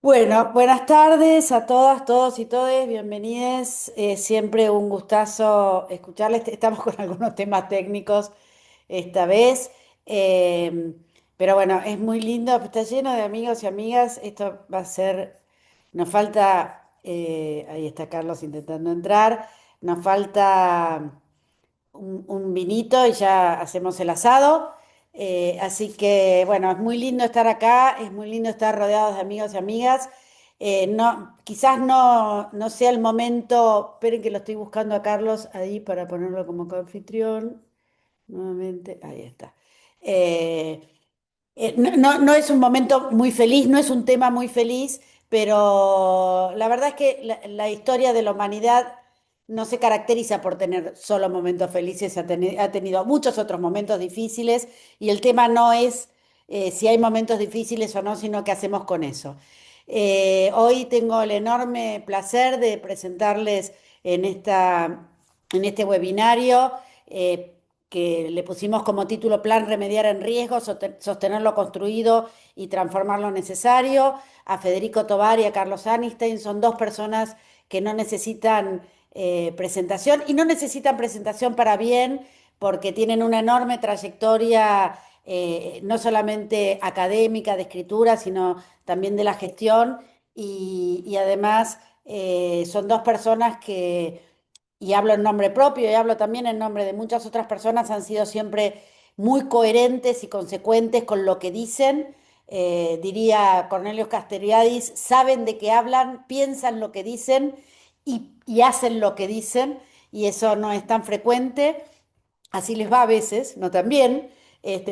Bueno, buenas tardes a todas, todos y todes, bienvenidos. Siempre un gustazo escucharles. Estamos con algunos temas técnicos esta vez, eh, pero bueno, es muy lindo, está lleno de amigos y amigas. Esto va a ser, nos falta, ahí está Carlos intentando entrar, nos falta un vinito y ya hacemos el asado. Así que, bueno, es muy lindo estar acá, es muy lindo estar rodeados de amigos y amigas. No, quizás no sea el momento, esperen que lo estoy buscando a Carlos ahí para ponerlo como coanfitrión. Nuevamente, ahí está. Eh, no es un momento muy feliz, no es un tema muy feliz, pero la verdad es que la historia de la humanidad no se caracteriza por tener solo momentos felices, ha tenido muchos otros momentos difíciles y el tema no es si hay momentos difíciles o no, sino qué hacemos con eso. Hoy tengo el enorme placer de presentarles en en este webinario. eh, que le pusimos como título Plan Remediar en Riesgo, sostener lo construido y transformar lo necesario. A Federico Tovar y a Carlos Anistain son dos personas que no necesitan presentación y no necesitan presentación para bien porque tienen una enorme trayectoria, no solamente académica de escritura, sino también de la gestión y además son dos personas que y hablo en nombre propio y hablo también en nombre de muchas otras personas, han sido siempre muy coherentes y consecuentes con lo que dicen. Diría Cornelius Castoriadis, saben de qué hablan, piensan lo que dicen y hacen lo que dicen, y eso no es tan frecuente. Así les va a veces, no tan bien,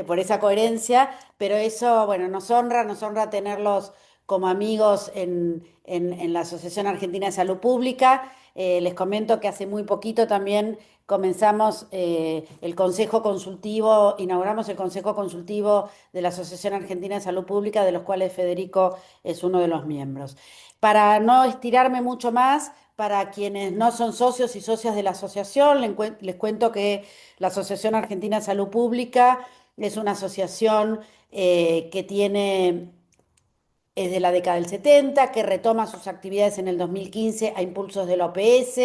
por esa coherencia, pero eso, bueno, nos honra tenerlos como amigos en la Asociación Argentina de Salud Pública. Les comento que hace muy poquito también comenzamos el Consejo Consultivo, inauguramos el Consejo Consultivo de la Asociación Argentina de Salud Pública, de los cuales Federico es uno de los miembros. Para no estirarme mucho más, para quienes no son socios y socias de la asociación, les cuento que la Asociación Argentina de Salud Pública es una asociación que tiene, es de la década del 70, que retoma sus actividades en el 2015 a impulsos de la OPS,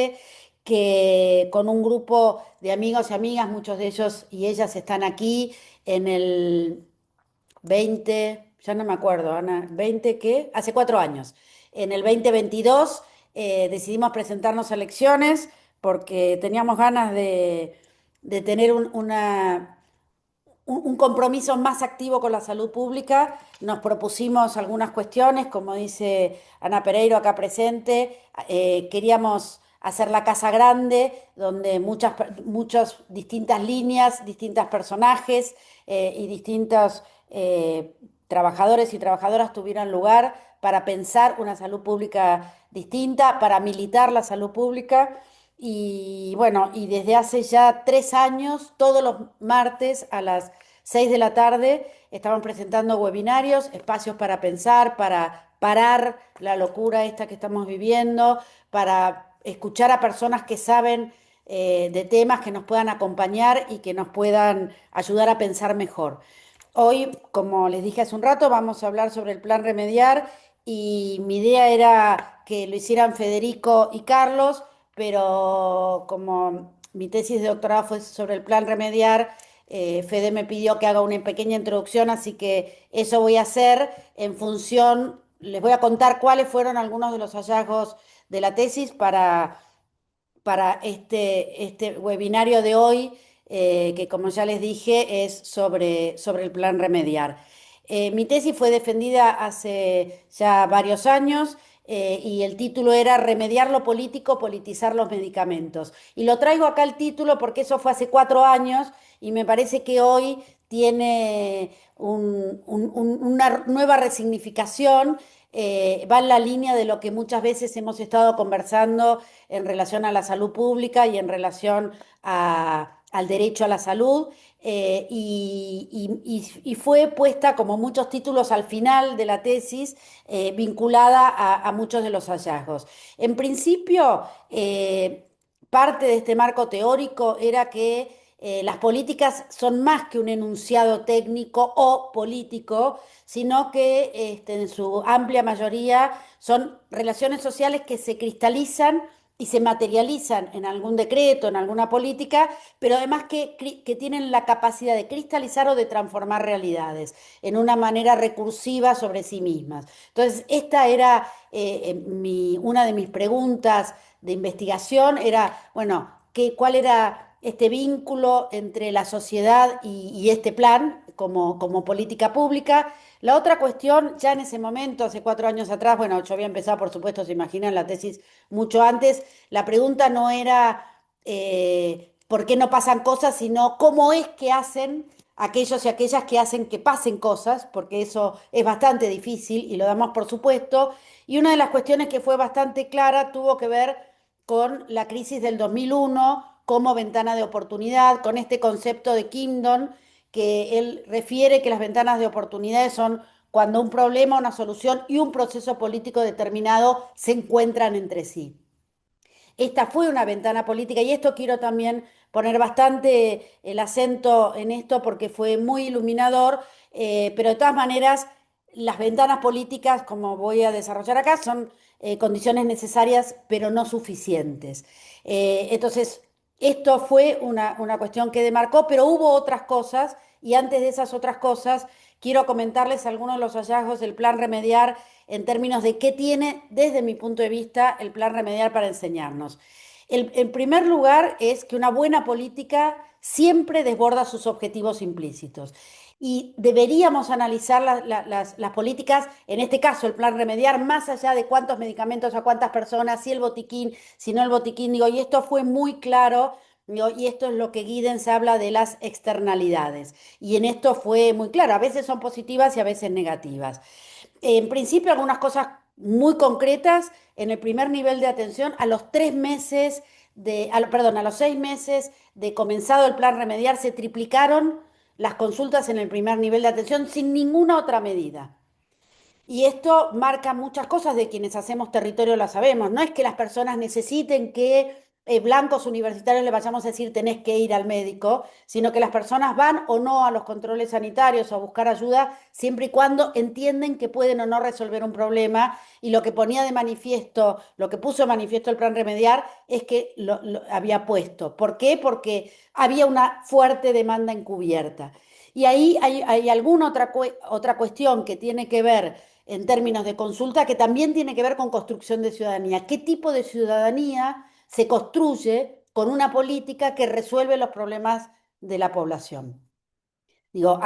que con un grupo de amigos y amigas, muchos de ellos y ellas están aquí en el 20, ya no me acuerdo, Ana, ¿20 qué? Hace 4 años. En el 2022 decidimos presentarnos a elecciones porque teníamos ganas de tener un compromiso más activo con la salud pública. Nos propusimos algunas cuestiones, como dice Ana Pereiro acá presente. Queríamos hacer la casa grande, donde muchas distintas líneas, distintos personajes y distintos trabajadores y trabajadoras tuvieran lugar para pensar una salud pública distinta, para militar la salud pública. Y bueno, y desde hace ya 3 años, todos los martes a las 6 de la tarde, estamos presentando webinarios, espacios para pensar, para parar la locura esta que estamos viviendo, para escuchar a personas que saben de temas que nos puedan acompañar y que nos puedan ayudar a pensar mejor. Hoy, como les dije hace un rato, vamos a hablar sobre el plan Remediar y mi idea era que lo hicieran Federico y Carlos, pero como mi tesis de doctorado fue sobre el plan Remediar, Fede me pidió que haga una pequeña introducción, así que eso voy a hacer en función, les voy a contar cuáles fueron algunos de los hallazgos de la tesis para este webinario de hoy, que como ya les dije es sobre el plan Remediar. Mi tesis fue defendida hace ya varios años y el título era Remediar lo político, politizar los medicamentos. Y lo traigo acá el título porque eso fue hace 4 años y me parece que hoy tiene una nueva resignificación, va en la línea de lo que muchas veces hemos estado conversando en relación a la salud pública y en relación al derecho a la salud. Y fue puesta, como muchos títulos al final de la tesis, vinculada a muchos de los hallazgos. En principio, parte de este marco teórico era que las políticas son más que un enunciado técnico o político, sino que en su amplia mayoría son relaciones sociales que se cristalizan y se materializan en algún decreto, en alguna política, pero además que tienen la capacidad de cristalizar o de transformar realidades en una manera recursiva sobre sí mismas. Entonces, esta era una de mis preguntas de investigación, era, bueno, ¿cuál era este vínculo entre la sociedad y este plan como política pública? La otra cuestión, ya en ese momento, hace 4 años atrás, bueno, yo había empezado, por supuesto, se imaginan, la tesis mucho antes, la pregunta no era por qué no pasan cosas, sino cómo es que hacen aquellos y aquellas que hacen que pasen cosas, porque eso es bastante difícil y lo damos por supuesto. Y una de las cuestiones que fue bastante clara tuvo que ver con la crisis del 2001 como ventana de oportunidad, con este concepto de Kingdom, que él refiere que las ventanas de oportunidades son cuando un problema, una solución y un proceso político determinado se encuentran entre sí. Esta fue una ventana política y esto quiero también poner bastante el acento en esto porque fue muy iluminador, pero de todas maneras las ventanas políticas, como voy a desarrollar acá, son condiciones necesarias pero no suficientes. Entonces, esto fue una cuestión que demarcó, pero hubo otras cosas y antes de esas otras cosas quiero comentarles algunos de los hallazgos del plan Remediar en términos de qué tiene, desde mi punto de vista, el plan Remediar para enseñarnos. En primer lugar, es que una buena política siempre desborda sus objetivos implícitos. Y deberíamos analizar las políticas, en este caso el plan Remediar, más allá de cuántos medicamentos a cuántas personas, si el botiquín, si no el botiquín, digo, y esto fue muy claro. Y esto es lo que Giddens habla de las externalidades. Y en esto fue muy claro, a veces son positivas y a veces negativas. En principio, algunas cosas muy concretas. En el primer nivel de atención, a los 3 meses perdón, a los 6 meses de comenzado el plan Remediar, se triplicaron las consultas en el primer nivel de atención sin ninguna otra medida. Y esto marca muchas cosas de quienes hacemos territorio, lo sabemos. No es que las personas necesiten que blancos universitarios le vayamos a decir tenés que ir al médico, sino que las personas van o no a los controles sanitarios o a buscar ayuda siempre y cuando entienden que pueden o no resolver un problema. Y lo que ponía de manifiesto, lo que puso de manifiesto el plan Remediar es que lo había puesto. ¿Por qué? Porque había una fuerte demanda encubierta. Y ahí hay alguna otra cuestión que tiene que ver en términos de consulta, que también tiene que ver con construcción de ciudadanía. ¿Qué tipo de ciudadanía se construye con una política que resuelve los problemas de la población? Digo,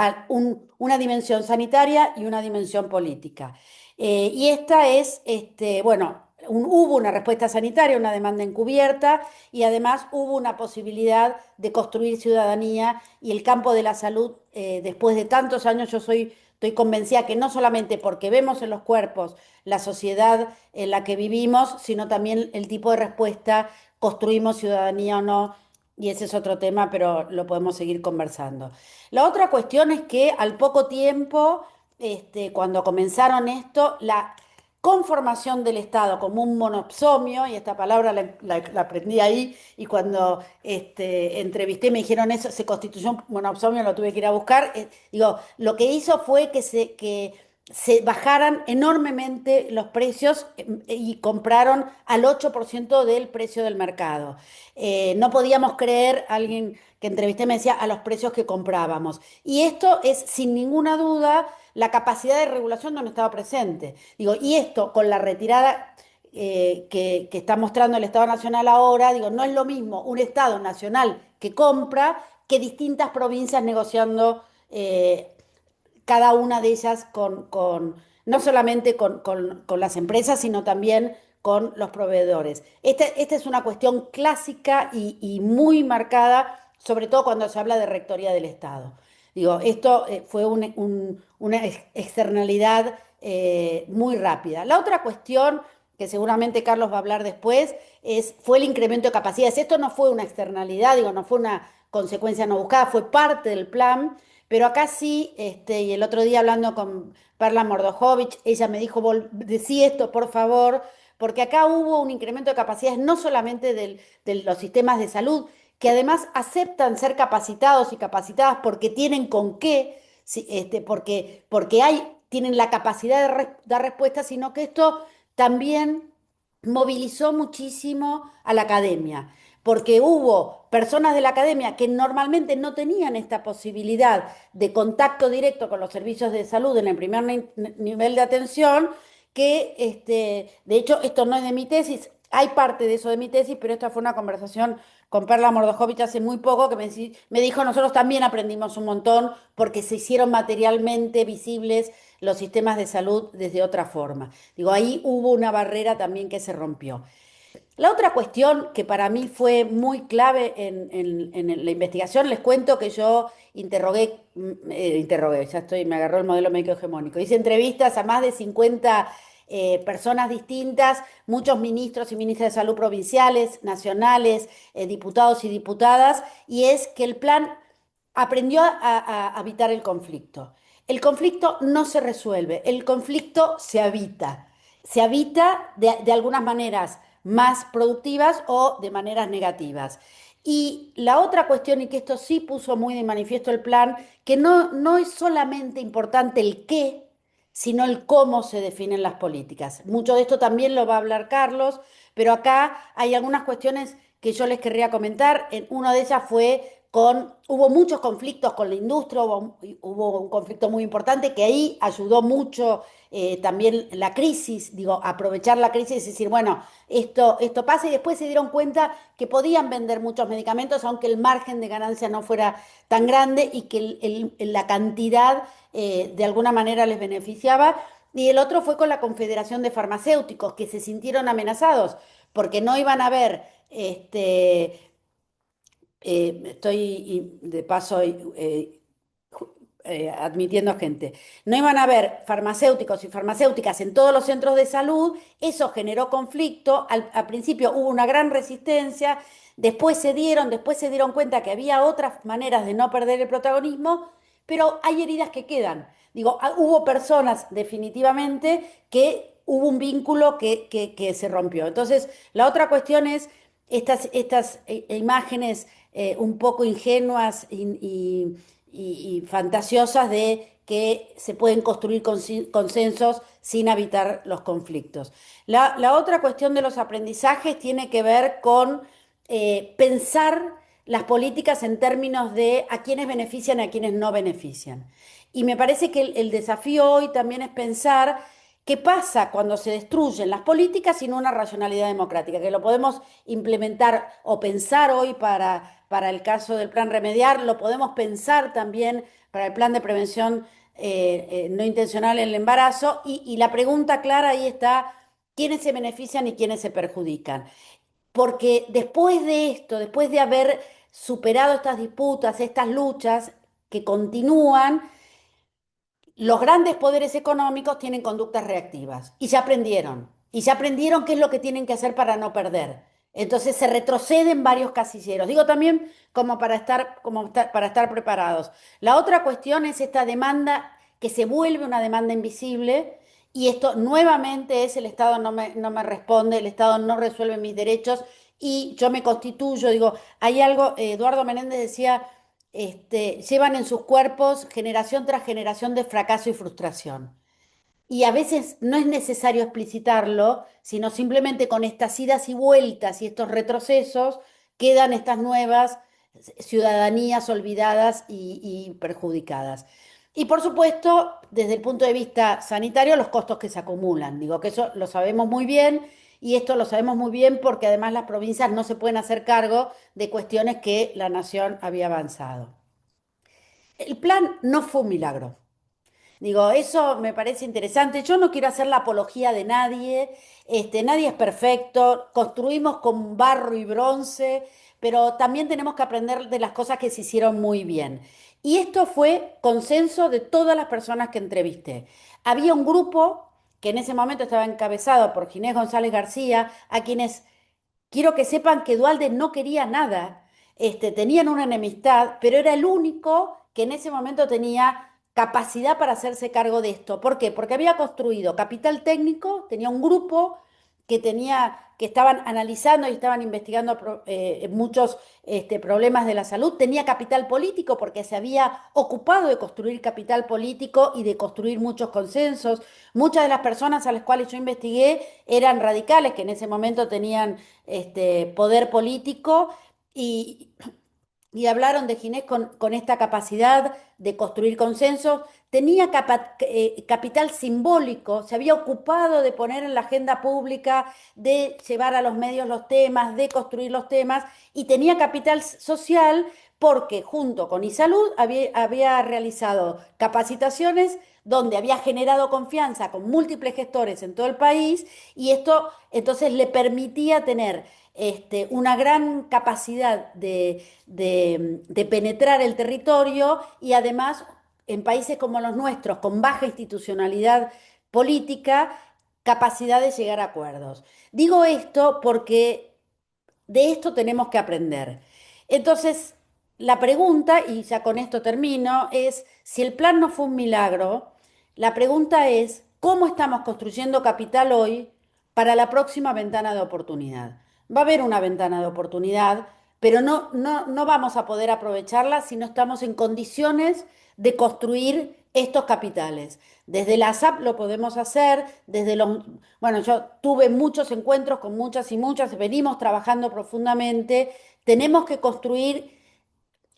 una dimensión sanitaria y una dimensión política. Y esta es, bueno, hubo una respuesta sanitaria, una demanda encubierta y además hubo una posibilidad de construir ciudadanía y el campo de la salud, después de tantos años, estoy convencida que no solamente porque vemos en los cuerpos la sociedad en la que vivimos, sino también el tipo de respuesta, construimos ciudadanía o no, y ese es otro tema, pero lo podemos seguir conversando. La otra cuestión es que al poco tiempo, cuando comenzaron esto, la conformación del Estado como un monopsomio, y esta palabra la aprendí ahí, y cuando entrevisté me dijeron eso, se constituyó un monopsomio, lo tuve que ir a buscar. Digo, lo que hizo fue que se bajaran enormemente los precios y compraron al 8% del precio del mercado. No podíamos creer, alguien que entrevisté me decía, a los precios que comprábamos. Y esto es, sin ninguna duda, la capacidad de regulación no estaba presente. Digo, y esto con la retirada que está mostrando el Estado Nacional ahora, digo, no es lo mismo un Estado Nacional que compra que distintas provincias negociando cada una de ellas no solamente con las empresas, sino también con los proveedores. Esta es una cuestión clásica y muy marcada, sobre todo cuando se habla de rectoría del Estado. Digo, esto fue una externalidad muy rápida. La otra cuestión, que seguramente Carlos va a hablar después, fue el incremento de capacidades. Esto no fue una externalidad, digo, no fue una consecuencia no buscada, fue parte del plan, pero acá sí, y el otro día hablando con Perla Mordojovich, ella me dijo, decí esto, por favor, porque acá hubo un incremento de capacidades no solamente de los sistemas de salud, que además aceptan ser capacitados y capacitadas porque tienen con qué, porque tienen la capacidad de dar respuestas, sino que esto también movilizó muchísimo a la academia, porque hubo personas de la academia que normalmente no tenían esta posibilidad de contacto directo con los servicios de salud en el primer nivel de atención, que de hecho esto no es de mi tesis, hay parte de eso de mi tesis, pero esta fue una conversación con Perla Mordojovich hace muy poco que me dijo, nosotros también aprendimos un montón porque se hicieron materialmente visibles los sistemas de salud desde otra forma. Digo, ahí hubo una barrera también que se rompió. La otra cuestión que para mí fue muy clave en la investigación, les cuento que yo interrogué, ya estoy, me agarró el modelo médico hegemónico, hice entrevistas a más de 50 personas distintas, muchos ministros y ministras de salud provinciales, nacionales, diputados y diputadas, y es que el plan aprendió a evitar el conflicto. El conflicto no se resuelve, el conflicto se habita. Se habita de algunas maneras más productivas o de maneras negativas. Y la otra cuestión, y que esto sí puso muy de manifiesto el plan, que no es solamente importante el qué, sino el cómo se definen las políticas. Mucho de esto también lo va a hablar Carlos, pero acá hay algunas cuestiones que yo les querría comentar. Una de ellas fue hubo muchos conflictos con la industria, hubo un conflicto muy importante que ahí ayudó mucho también la crisis, digo, aprovechar la crisis y decir, bueno, esto pasa y después se dieron cuenta que podían vender muchos medicamentos aunque el margen de ganancia no fuera tan grande y que la cantidad de alguna manera les beneficiaba. Y el otro fue con la Confederación de Farmacéuticos, que se sintieron amenazados porque no iban a ver estoy de paso admitiendo gente. No iban a haber farmacéuticos y farmacéuticas en todos los centros de salud, eso generó conflicto, al principio hubo una gran resistencia, después se dieron cuenta que había otras maneras de no perder el protagonismo, pero hay heridas que quedan. Digo, hubo personas definitivamente que hubo un vínculo que se rompió. Entonces, la otra cuestión es estas imágenes un poco ingenuas y fantasiosas de que se pueden construir consensos sin evitar los conflictos. La otra cuestión de los aprendizajes tiene que ver con pensar las políticas en términos de a quiénes benefician y a quiénes no benefician. Y me parece que el desafío hoy también es pensar qué pasa cuando se destruyen las políticas sin una racionalidad democrática, que lo podemos implementar o pensar hoy para el caso del plan remediar, lo podemos pensar también para el plan de prevención no intencional en el embarazo, y la pregunta clara ahí está, ¿quiénes se benefician y quiénes se perjudican? Porque después de esto, después de haber superado estas disputas, estas luchas que continúan, los grandes poderes económicos tienen conductas reactivas y ya aprendieron qué es lo que tienen que hacer para no perder. Entonces se retroceden varios casilleros. Digo también para estar preparados. La otra cuestión es esta demanda que se vuelve una demanda invisible y esto nuevamente es el Estado no me responde, el Estado no resuelve mis derechos y yo me constituyo. Digo, hay algo, Eduardo Menéndez decía llevan en sus cuerpos generación tras generación de fracaso y frustración. Y a veces no es necesario explicitarlo, sino simplemente con estas idas y vueltas y estos retrocesos quedan estas nuevas ciudadanías olvidadas y perjudicadas. Y por supuesto, desde el punto de vista sanitario, los costos que se acumulan. Digo que eso lo sabemos muy bien y esto lo sabemos muy bien porque además las provincias no se pueden hacer cargo de cuestiones que la nación había avanzado. El plan no fue un milagro. Digo, eso me parece interesante. Yo no quiero hacer la apología de nadie, nadie es perfecto, construimos con barro y bronce, pero también tenemos que aprender de las cosas que se hicieron muy bien. Y esto fue consenso de todas las personas que entrevisté. Había un grupo que en ese momento estaba encabezado por Ginés González García, a quienes quiero que sepan que Dualde no quería nada, tenían una enemistad, pero era el único que en ese momento tenía capacidad para hacerse cargo de esto. ¿Por qué? Porque había construido capital técnico, tenía un grupo que estaban analizando y estaban investigando muchos problemas de la salud, tenía capital político porque se había ocupado de construir capital político y de construir muchos consensos. Muchas de las personas a las cuales yo investigué eran radicales, que en ese momento tenían poder político y y hablaron de Ginés con esta capacidad de construir consensos, tenía capital simbólico, se había ocupado de poner en la agenda pública, de llevar a los medios los temas, de construir los temas, y tenía capital social porque junto con Isalud había realizado capacitaciones donde había generado confianza con múltiples gestores en todo el país y esto entonces le permitía tener una gran capacidad de penetrar el territorio y además en países como los nuestros, con baja institucionalidad política, capacidad de llegar a acuerdos. Digo esto porque de esto tenemos que aprender. Entonces, la pregunta, y ya con esto termino, es si el plan no fue un milagro, la pregunta es, ¿cómo estamos construyendo capital hoy para la próxima ventana de oportunidad? Va a haber una ventana de oportunidad, pero no vamos a poder aprovecharla si no estamos en condiciones de construir estos capitales. Desde la SAP lo podemos hacer, bueno, yo tuve muchos encuentros con muchas y muchas, venimos trabajando profundamente, tenemos que construir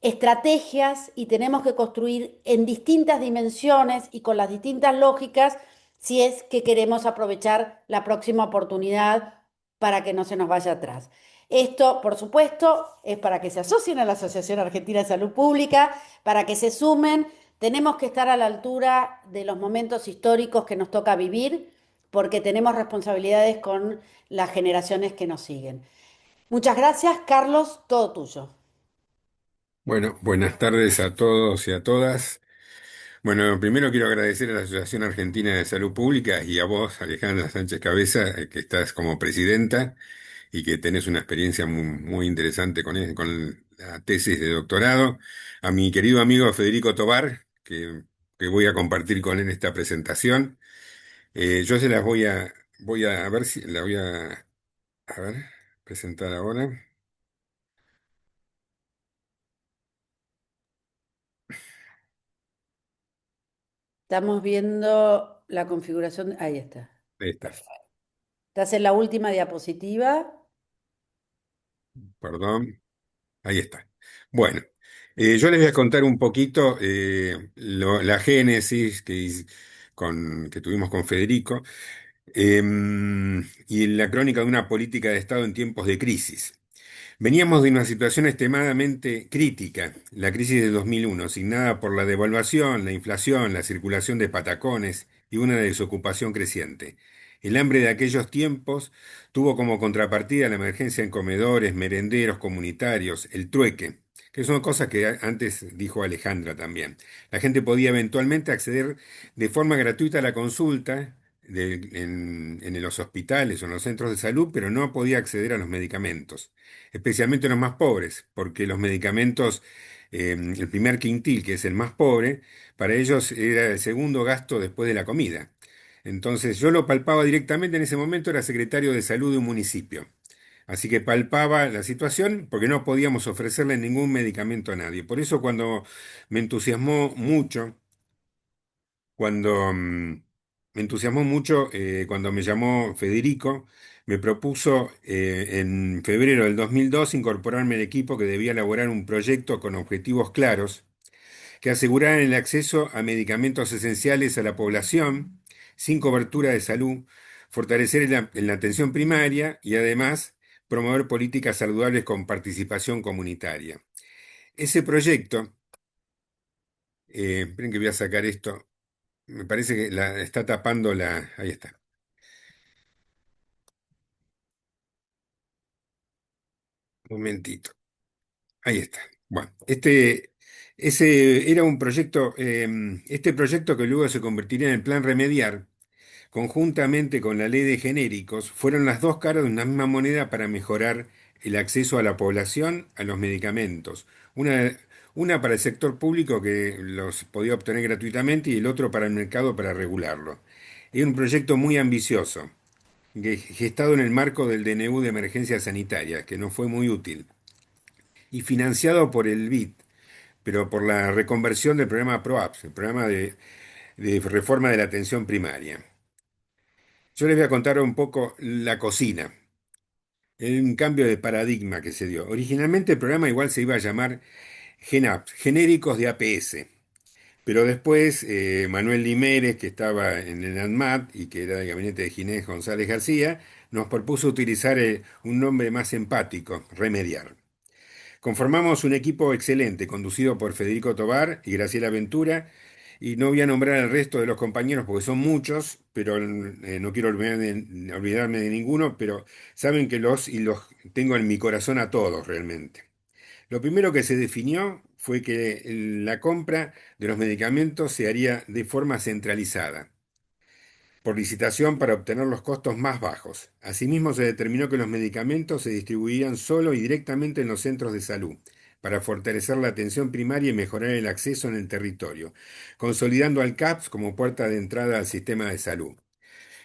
estrategias y tenemos que construir en distintas dimensiones y con las distintas lógicas si es que queremos aprovechar la próxima oportunidad para que no se nos vaya atrás. Esto, por supuesto, es para que se asocien a la Asociación Argentina de Salud Pública, para que se sumen. Tenemos que estar a la altura de los momentos históricos que nos toca vivir, porque tenemos responsabilidades con las generaciones que nos siguen. Muchas gracias, Carlos, todo tuyo. Bueno, buenas tardes a todos y a todas. Bueno, primero quiero agradecer a la Asociación Argentina de Salud Pública y a vos, Alejandra Sánchez Cabeza, que estás como presidenta y que tenés una experiencia muy interesante con la tesis de doctorado. A mi querido amigo Federico Tobar, que voy a compartir con él esta presentación. Yo se las voy a ver si la voy a ver, presentar ahora. Estamos viendo la configuración. Ahí está. Ahí está, Perfecto. Estás en la última diapositiva. perdón. Ahí está. Bueno, yo les voy a contar un poquito la génesis que tuvimos con Federico y la crónica de una política de Estado en tiempos de crisis. Veníamos de una situación extremadamente crítica, la crisis de 2001, signada por la devaluación, la inflación, la circulación de patacones y una desocupación creciente. El hambre de aquellos tiempos tuvo como contrapartida la emergencia en comedores, merenderos comunitarios, el trueque, que son cosas que antes dijo Alejandra también. La gente podía eventualmente acceder de forma gratuita a la consulta en los hospitales o en los centros de salud, pero no podía acceder a los medicamentos, especialmente los más pobres, porque los medicamentos, el primer quintil, que es el más pobre, para ellos era el segundo gasto después de la comida. Entonces yo lo palpaba directamente en ese momento, era secretario de salud de un municipio. Así que palpaba la situación porque no podíamos ofrecerle ningún medicamento a nadie. Por eso cuando me entusiasmó mucho me entusiasmó mucho cuando me llamó Federico, me propuso en febrero del 2002 incorporarme al equipo que debía elaborar un proyecto con objetivos claros que aseguraran el acceso a medicamentos esenciales a la población sin cobertura de salud, fortalecer en la atención primaria y además promover políticas saludables con participación comunitaria. Ese proyecto, esperen que voy a sacar esto. Me parece que la está tapando la. Ahí está. Un momentito. Ahí está. Bueno, ese era un proyecto, este proyecto que luego se convertiría en el Plan Remediar, conjuntamente con la ley de genéricos, fueron las dos caras de una misma moneda para mejorar el acceso a la población a los medicamentos. Una para el sector público que los podía obtener gratuitamente y el otro para el mercado para regularlo. Era un proyecto muy ambicioso. gestado en el marco del DNU de emergencia sanitaria, que no fue muy útil, y financiado por el BID, pero por la reconversión del programa PROAPS, el programa de reforma de la atención primaria. Yo les voy a contar un poco la cocina, un cambio de paradigma que se dio. Originalmente el programa igual se iba a llamar GENAPS, Genéricos de APS. Pero después Manuel Limérez, que estaba en el ANMAT y que era del gabinete de Ginés González García, nos propuso utilizar un nombre más empático, Remediar. Conformamos un equipo excelente, conducido por Federico Tobar y Graciela Ventura, y no voy a nombrar al resto de los compañeros porque son muchos, pero no quiero olvidarme de ninguno, pero saben que los tengo en mi corazón a todos realmente. Lo primero que se definió fue que la compra de los medicamentos se haría de forma centralizada, por licitación para obtener los costos más bajos. Asimismo, se determinó que los medicamentos se distribuirían solo y directamente en los centros de salud, para fortalecer la atención primaria y mejorar el acceso en el territorio, consolidando al CAPS como puerta de entrada al sistema de salud.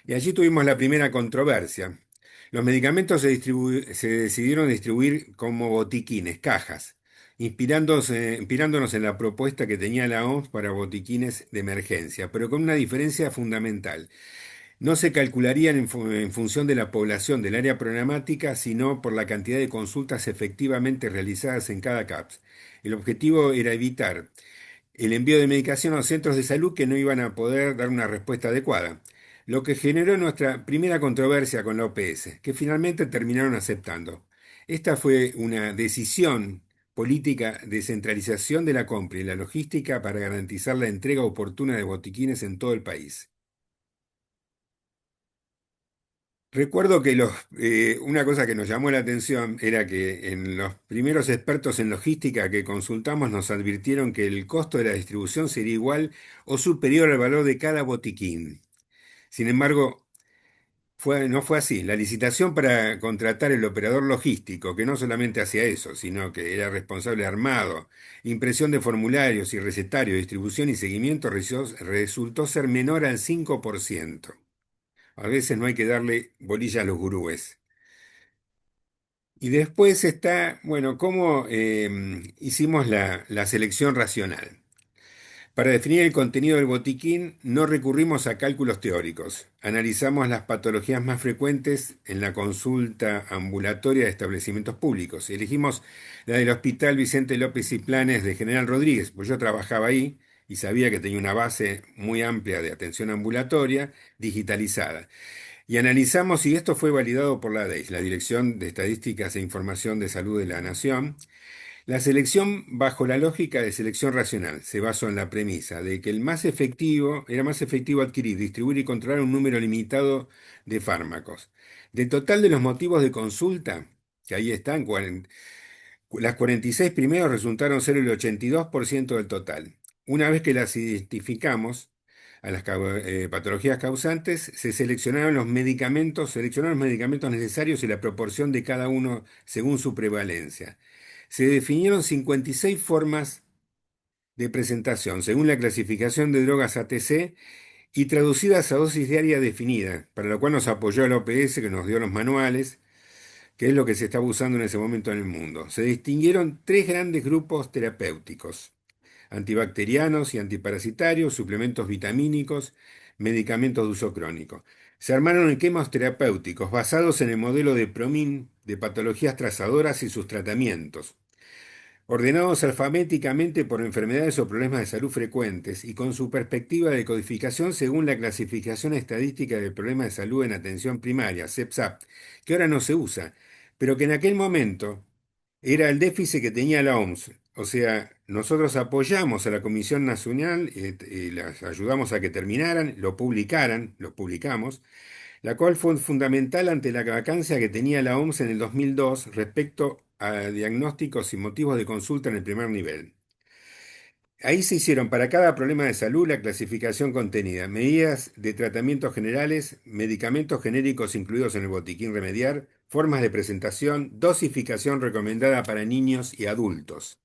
Y allí tuvimos la primera controversia. Los medicamentos se decidieron distribuir como botiquines, cajas, inspirándonos en la propuesta que tenía la OMS para botiquines de emergencia, pero con una diferencia fundamental. No se calcularían en función de la población del área programática, sino por la cantidad de consultas efectivamente realizadas en cada CAPS. El objetivo era evitar el envío de medicación a los centros de salud que no iban a poder dar una respuesta adecuada, lo que generó nuestra primera controversia con la OPS, que finalmente terminaron aceptando. Esta fue una decisión política de centralización de la compra y la logística para garantizar la entrega oportuna de botiquines en todo el país. Recuerdo que una cosa que nos llamó la atención era que en los primeros expertos en logística que consultamos nos advirtieron que el costo de la distribución sería igual o superior al valor de cada botiquín. Sin embargo, no fue así. La licitación para contratar el operador logístico, que no solamente hacía eso, sino que era responsable de armado, impresión de formularios y recetarios, distribución y seguimiento, resultó ser menor al 5%. A veces no hay que darle bolilla a los gurúes. Y después está, bueno, cómo hicimos la selección racional. Para definir el contenido del botiquín, no recurrimos a cálculos teóricos. Analizamos las patologías más frecuentes en la consulta ambulatoria de establecimientos públicos. Elegimos la del Hospital Vicente López y Planes de General Rodríguez, pues yo trabajaba ahí y sabía que tenía una base muy amplia de atención ambulatoria digitalizada. Y analizamos si esto fue validado por la DEIS, la Dirección de Estadísticas e Información de Salud de la Nación. La selección bajo la lógica de selección racional se basó en la premisa de que era más efectivo adquirir, distribuir y controlar un número limitado de fármacos. Del total de los motivos de consulta, que ahí están, las 46 primeros resultaron ser el 82% del total. Una vez que las identificamos, a las patologías causantes, seleccionaron los medicamentos necesarios y la proporción de cada uno según su prevalencia. Se definieron 56 formas de presentación según la clasificación de drogas ATC y traducidas a dosis diaria definida, para lo cual nos apoyó la OPS que nos dio los manuales, que es lo que se estaba usando en ese momento en el mundo. Se distinguieron tres grandes grupos terapéuticos: antibacterianos y antiparasitarios, suplementos vitamínicos, medicamentos de uso crónico. Se armaron esquemas terapéuticos basados en el modelo de PROMIN de patologías trazadoras y sus tratamientos, ordenados alfabéticamente por enfermedades o problemas de salud frecuentes y con su perspectiva de codificación según la clasificación estadística del problema de salud en atención primaria, CEPSAP, que ahora no se usa, pero que en aquel momento era el déficit que tenía la OMS. O sea, nosotros apoyamos a la Comisión Nacional y las ayudamos a que terminaran, lo publicaran, lo publicamos, la cual fue fundamental ante la vacancia que tenía la OMS en el 2002 respecto a diagnósticos y motivos de consulta en el primer nivel. Ahí se hicieron para cada problema de salud la clasificación contenida, medidas de tratamientos generales, medicamentos genéricos incluidos en el botiquín remediar, formas de presentación, dosificación recomendada para niños y adultos.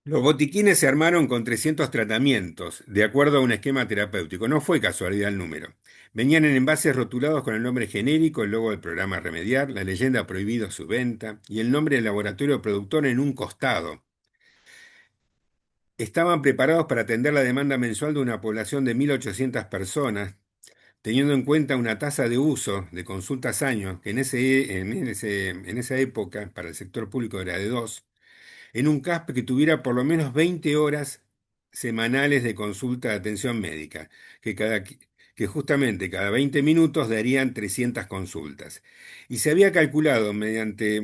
Los botiquines se armaron con 300 tratamientos, de acuerdo a un esquema terapéutico. No fue casualidad el número. Venían en envases rotulados con el nombre genérico, el logo del programa Remediar, la leyenda prohibido su venta y el nombre del laboratorio productor en un costado. Estaban preparados para atender la demanda mensual de una población de 1.800 personas, teniendo en cuenta una tasa de uso de consultas año, que en esa época para el sector público era de 2, en un CASP que tuviera por lo menos 20 horas semanales de consulta de atención médica, que, que justamente cada 20 minutos darían 300 consultas. Y se había calculamos mediante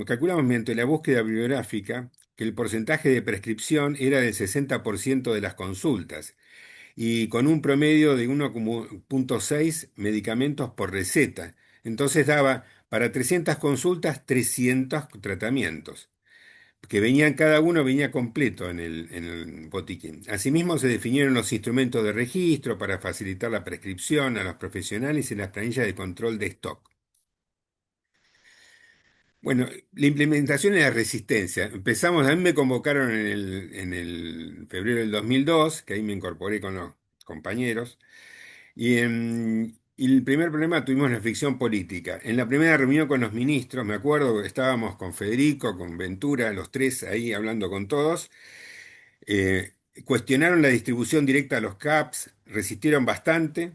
la búsqueda bibliográfica que el porcentaje de prescripción era del 60% de las consultas y con un promedio de 1,6 medicamentos por receta. Entonces daba para 300 consultas 300 tratamientos que venían, cada uno venía completo en el botiquín. Asimismo, se definieron los instrumentos de registro para facilitar la prescripción a los profesionales y las planillas de control de stock. Bueno, la implementación y la resistencia. Empezamos, a mí me convocaron en el febrero del 2002, que ahí me incorporé con los compañeros, y el primer problema tuvimos la fricción política. En la primera reunión con los ministros, me acuerdo, estábamos con Federico, con Ventura, los tres ahí hablando con todos. Cuestionaron la distribución directa a los CAPS, resistieron bastante,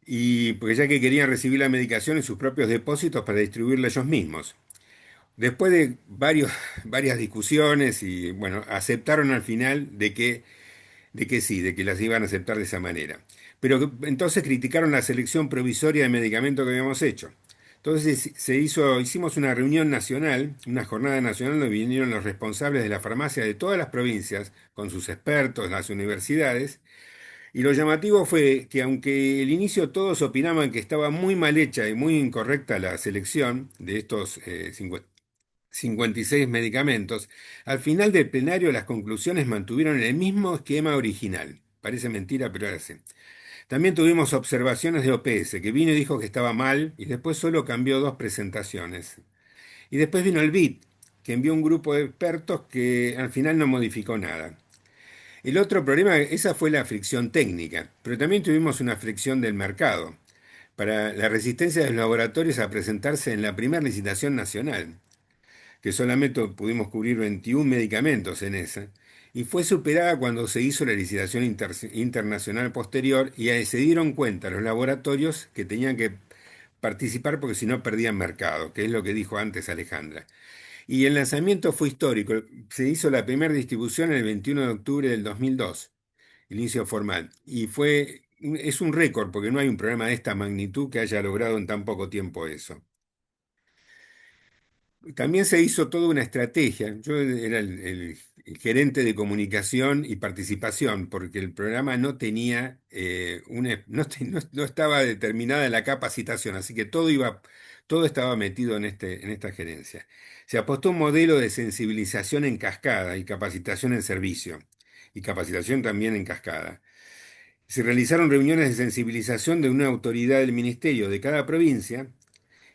y porque ya que querían recibir la medicación en sus propios depósitos para distribuirla ellos mismos. Después de varias discusiones y bueno, aceptaron al final de que sí, de que las iban a aceptar de esa manera. Pero entonces criticaron la selección provisoria de medicamentos que habíamos hecho. Entonces hicimos una reunión nacional, una jornada nacional donde vinieron los responsables de la farmacia de todas las provincias, con sus expertos, las universidades, y lo llamativo fue que aunque al inicio todos opinaban que estaba muy mal hecha y muy incorrecta la selección de estos 56 medicamentos, al final del plenario las conclusiones mantuvieron el mismo esquema original. Parece mentira, pero era así. También tuvimos observaciones de OPS, que vino y dijo que estaba mal y después solo cambió dos presentaciones. Y después vino el BID, que envió un grupo de expertos que al final no modificó nada. El otro problema, esa fue la fricción técnica, pero también tuvimos una fricción del mercado, para la resistencia de los laboratorios a presentarse en la primera licitación nacional, que solamente pudimos cubrir 21 medicamentos en esa, y fue superada cuando se hizo la licitación internacional posterior y ahí se dieron cuenta los laboratorios que tenían que participar porque si no perdían mercado, que es lo que dijo antes Alejandra. Y el lanzamiento fue histórico. Se hizo la primera distribución el 21 de octubre del 2002, el inicio formal. Es un récord porque no hay un programa de esta magnitud que haya logrado en tan poco tiempo eso. También se hizo toda una estrategia. Yo era el gerente de comunicación y participación, porque el programa no tenía no estaba determinada la capacitación, así que todo estaba metido en esta gerencia. Se apostó a un modelo de sensibilización en cascada y capacitación en servicio, y capacitación también en cascada. Se realizaron reuniones de sensibilización de una autoridad del ministerio de cada provincia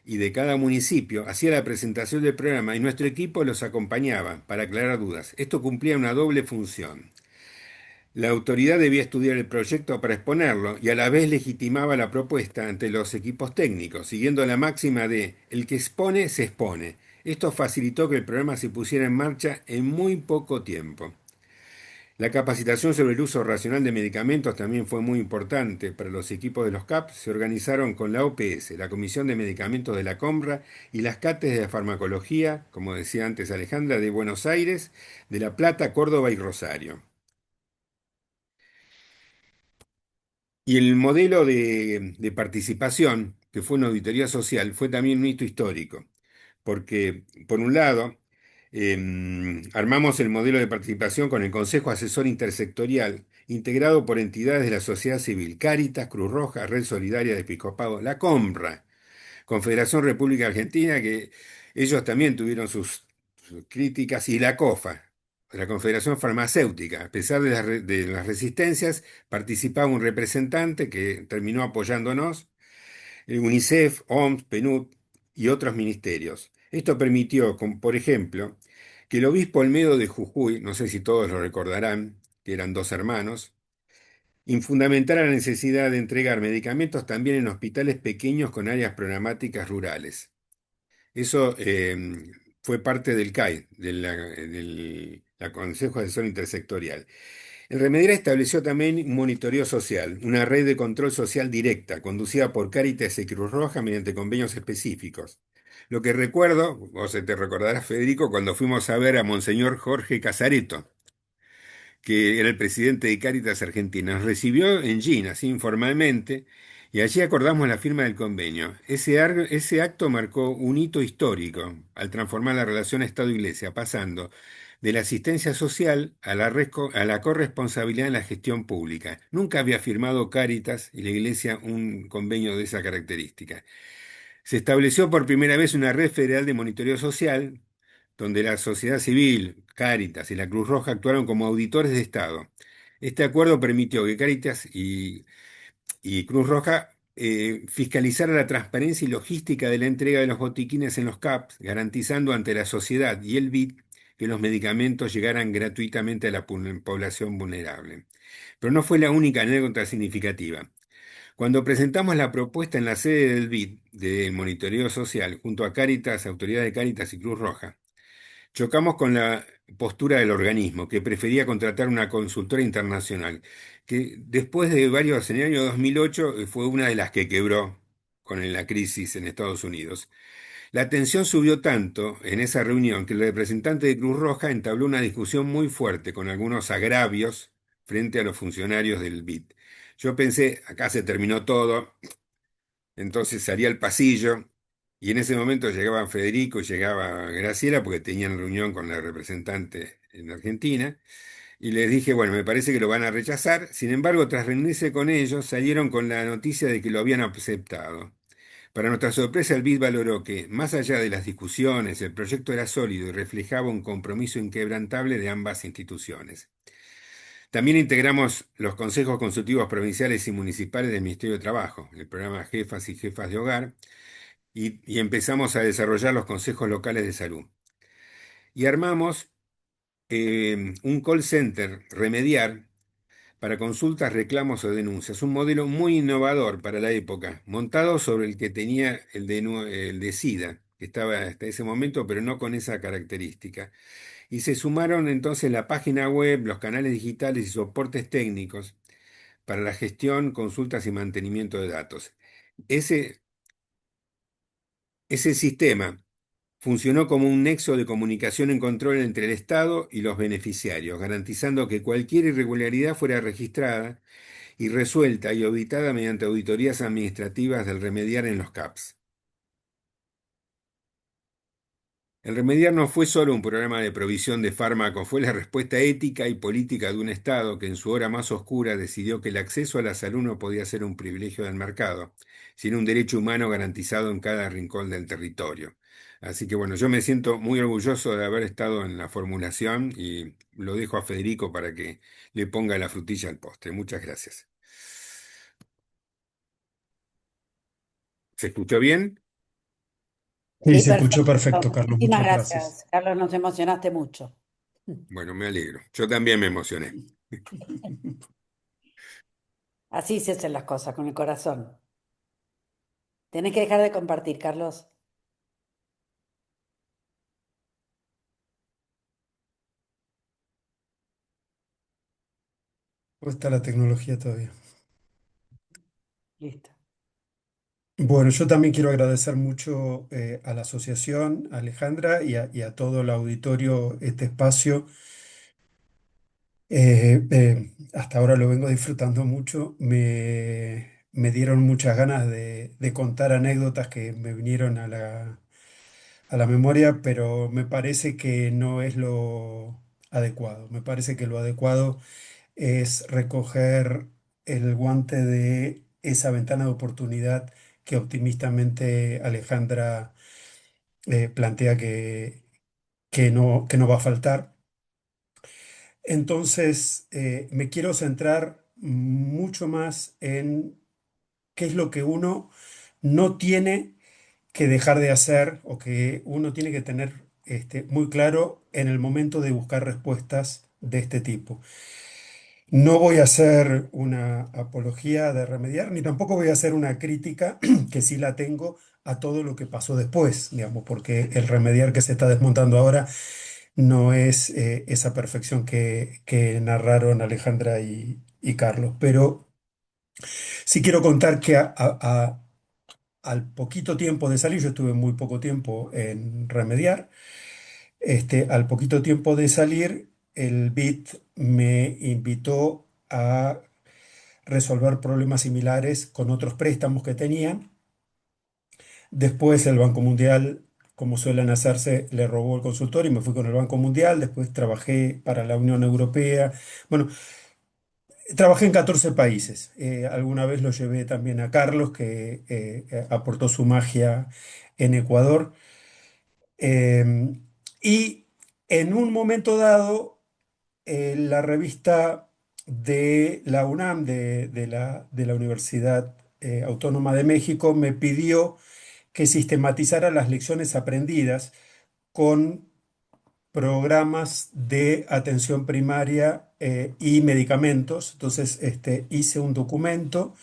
y de cada municipio hacía la presentación del programa y nuestro equipo los acompañaba para aclarar dudas. Esto cumplía una doble función. La autoridad debía estudiar el proyecto para exponerlo y a la vez legitimaba la propuesta ante los equipos técnicos, siguiendo la máxima de el que expone, se expone. Esto facilitó que el programa se pusiera en marcha en muy poco tiempo. La capacitación sobre el uso racional de medicamentos también fue muy importante para los equipos de los CAP. Se organizaron con la OPS, la Comisión de Medicamentos de la Compra y las cátedras de farmacología, como decía antes Alejandra, de Buenos Aires, de La Plata, Córdoba y Rosario. Y el modelo de participación, que fue una auditoría social, fue también un hito histórico, porque, por un lado, armamos el modelo de participación con el Consejo Asesor Intersectorial, integrado por entidades de la sociedad civil, Cáritas, Cruz Roja, Red Solidaria de Episcopado, la COMRA, Confederación República Argentina, que ellos también tuvieron sus críticas, y la COFA, la Confederación Farmacéutica. A pesar de las resistencias, participaba un representante que terminó apoyándonos, el UNICEF, OMS, PNUD y otros ministerios. Esto permitió, por ejemplo, que el obispo Olmedo de Jujuy, no sé si todos lo recordarán, que eran dos hermanos, fundamentara la necesidad de entregar medicamentos también en hospitales pequeños con áreas programáticas rurales. Eso fue parte del CAI, del Consejo Asesor Intersectorial. El Remediar estableció también un monitoreo social, una red de control social directa, conducida por Cáritas y Cruz Roja mediante convenios específicos. Lo que recuerdo, vos te recordarás, Federico, cuando fuimos a ver a Monseñor Jorge Casareto, que era el presidente de Cáritas Argentina. Nos recibió en Gina, así informalmente, y allí acordamos la firma del convenio. Ese acto marcó un hito histórico al transformar la relación Estado-Iglesia, pasando de la asistencia social a a la corresponsabilidad en la gestión pública. Nunca había firmado Cáritas y la Iglesia un convenio de esa característica. Se estableció por primera vez una red federal de monitoreo social, donde la sociedad civil, Cáritas y la Cruz Roja actuaron como auditores de Estado. Este acuerdo permitió que Cáritas y Cruz Roja fiscalizara la transparencia y logística de la entrega de los botiquines en los CAPS, garantizando ante la sociedad y el BID que los medicamentos llegaran gratuitamente a la población vulnerable. Pero no fue la única anécdota significativa. Cuando presentamos la propuesta en la sede del BID, del Monitoreo Social, junto a Cáritas, autoridades de Cáritas y Cruz Roja, chocamos con la postura del organismo, que prefería contratar una consultora internacional, que después de varios, en el año 2008, fue una de las que quebró con la crisis en Estados Unidos. La tensión subió tanto en esa reunión que el representante de Cruz Roja entabló una discusión muy fuerte con algunos agravios frente a los funcionarios del BID. Yo pensé, acá se terminó todo, entonces salí al pasillo y en ese momento llegaban Federico y llegaba Graciela porque tenían reunión con la representante en Argentina y les dije, bueno, me parece que lo van a rechazar. Sin embargo, tras reunirse con ellos, salieron con la noticia de que lo habían aceptado. Para nuestra sorpresa, el BID valoró que, más allá de las discusiones, el proyecto era sólido y reflejaba un compromiso inquebrantable de ambas instituciones. También integramos los consejos consultivos provinciales y municipales del Ministerio de Trabajo, el programa Jefas y Jefas de Hogar, y empezamos a desarrollar los consejos locales de salud. Y armamos un call center, Remediar, para consultas, reclamos o denuncias. Un modelo muy innovador para la época, montado sobre el que tenía el de SIDA, que estaba hasta ese momento, pero no con esa característica. Y se sumaron entonces la página web, los canales digitales y soportes técnicos para la gestión, consultas y mantenimiento de datos. Ese, ese sistema funcionó como un nexo de comunicación en control entre el Estado y los beneficiarios, garantizando que cualquier irregularidad fuera registrada y resuelta y auditada mediante auditorías administrativas del Remediar en los CAPS. El Remediar no fue solo un programa de provisión de fármacos, fue la respuesta ética y política de un Estado que en su hora más oscura decidió que el acceso a la salud no podía ser un privilegio del mercado, sino un derecho humano garantizado en cada rincón del territorio. Así que bueno, yo me siento muy orgulloso de haber estado en la formulación y lo dejo a Federico para que le ponga la frutilla al postre. Muchas gracias. ¿Se escuchó bien? Sí, Sí, se escuchó perfecto. perfecto, Carlos. Muchísimas Muchas gracias. gracias, Carlos, nos emocionaste mucho. Bueno, me alegro. Yo también me emocioné. Así se hacen las cosas con el corazón. Tenés que dejar de compartir, Carlos. ¿Cómo está la tecnología todavía? Listo. Bueno, yo también quiero agradecer mucho a la asociación, a Alejandra y a todo el auditorio este espacio. Hasta ahora lo vengo disfrutando mucho. Me dieron muchas ganas de contar anécdotas que me vinieron a la memoria, pero me parece que no es lo adecuado. Me parece que lo adecuado es recoger el guante de esa ventana de oportunidad que optimistamente Alejandra plantea que no va a faltar. Entonces, me quiero centrar mucho más en qué es lo que uno no tiene que dejar de hacer o que uno tiene que tener muy claro en el momento de buscar respuestas de este tipo. No voy a hacer una apología de remediar, ni tampoco voy a hacer una crítica, que sí la tengo, a todo lo que pasó después, digamos, porque el remediar que se está desmontando ahora no es esa perfección que narraron Alejandra y Carlos. Pero sí quiero contar que al poquito tiempo de salir, yo estuve muy poco tiempo en remediar, al poquito tiempo de salir, el BID me invitó a resolver problemas similares con otros préstamos que tenían. Después el Banco Mundial, como suelen hacerse, le robó el consultor y me fui con el Banco Mundial. Después trabajé para la Unión Europea. Bueno, trabajé en 14 países. Alguna vez lo llevé también a Carlos, que aportó su magia en Ecuador. Y en un momento dado, la revista de la UNAM, de la Universidad Autónoma de México, me pidió que sistematizara las lecciones aprendidas con programas de atención primaria y medicamentos. Entonces, hice un documento